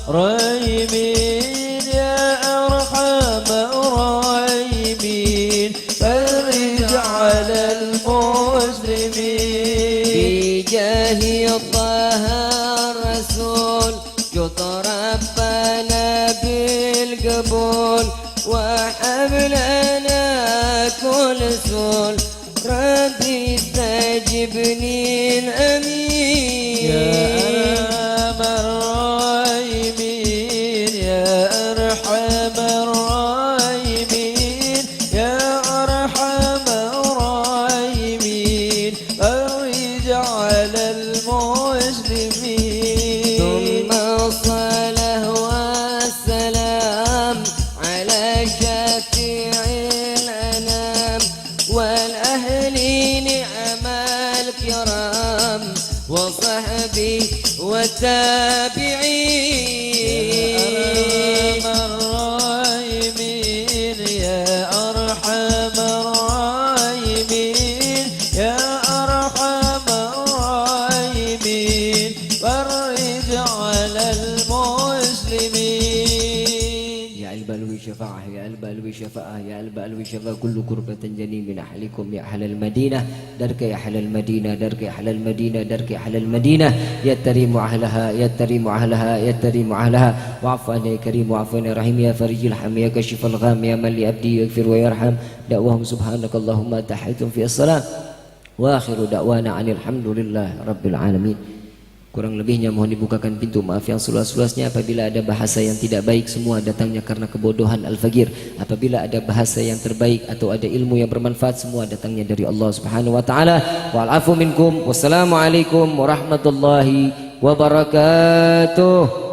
الراحمين يا أرحم الراحمين فرج على المسلمين بجاه طه الرسول جد ربنا بالقبول وهب لنا كل سول ربي استجبني الأمين يا أرحم الراحمين يا أرحم الراحمين يا أرحم والتابعين يا أرحم الراحمين يا أرحم الراحمين فرج على المسلمين يا البلوي شفاعة يا البلوي شفاعة يا البلوي شفاعة كل كربة جني من أهلكم يا أهل المدينة درك يا أهل المدينة درك يا أهل المدينة درك يا أهل المدينة يا تريم أهلها يا تريم أهلها يا تريم أهلها واعف عنا يا كريم واعف عنا يا رحيم يا فرج الحم يا كشف الغام يا من لأبدي يغفر ويرحم دعوهم سبحانك اللهم تحيتم في الصلاة وآخر دعوانا عن الحمد لله رب العالمين. Kurang lebihnya mohon dibukakan pintu maaf yang seluas-luasnya. Apabila ada bahasa yang tidak baik, semua datangnya karena kebodohan Al-Fagir. Apabila ada bahasa yang terbaik atau ada ilmu yang bermanfaat, semua datangnya dari Allah Subhanahu wa taala. Wal afu minkum. Wassalamualaikum warahmatullahi wabarakatuh.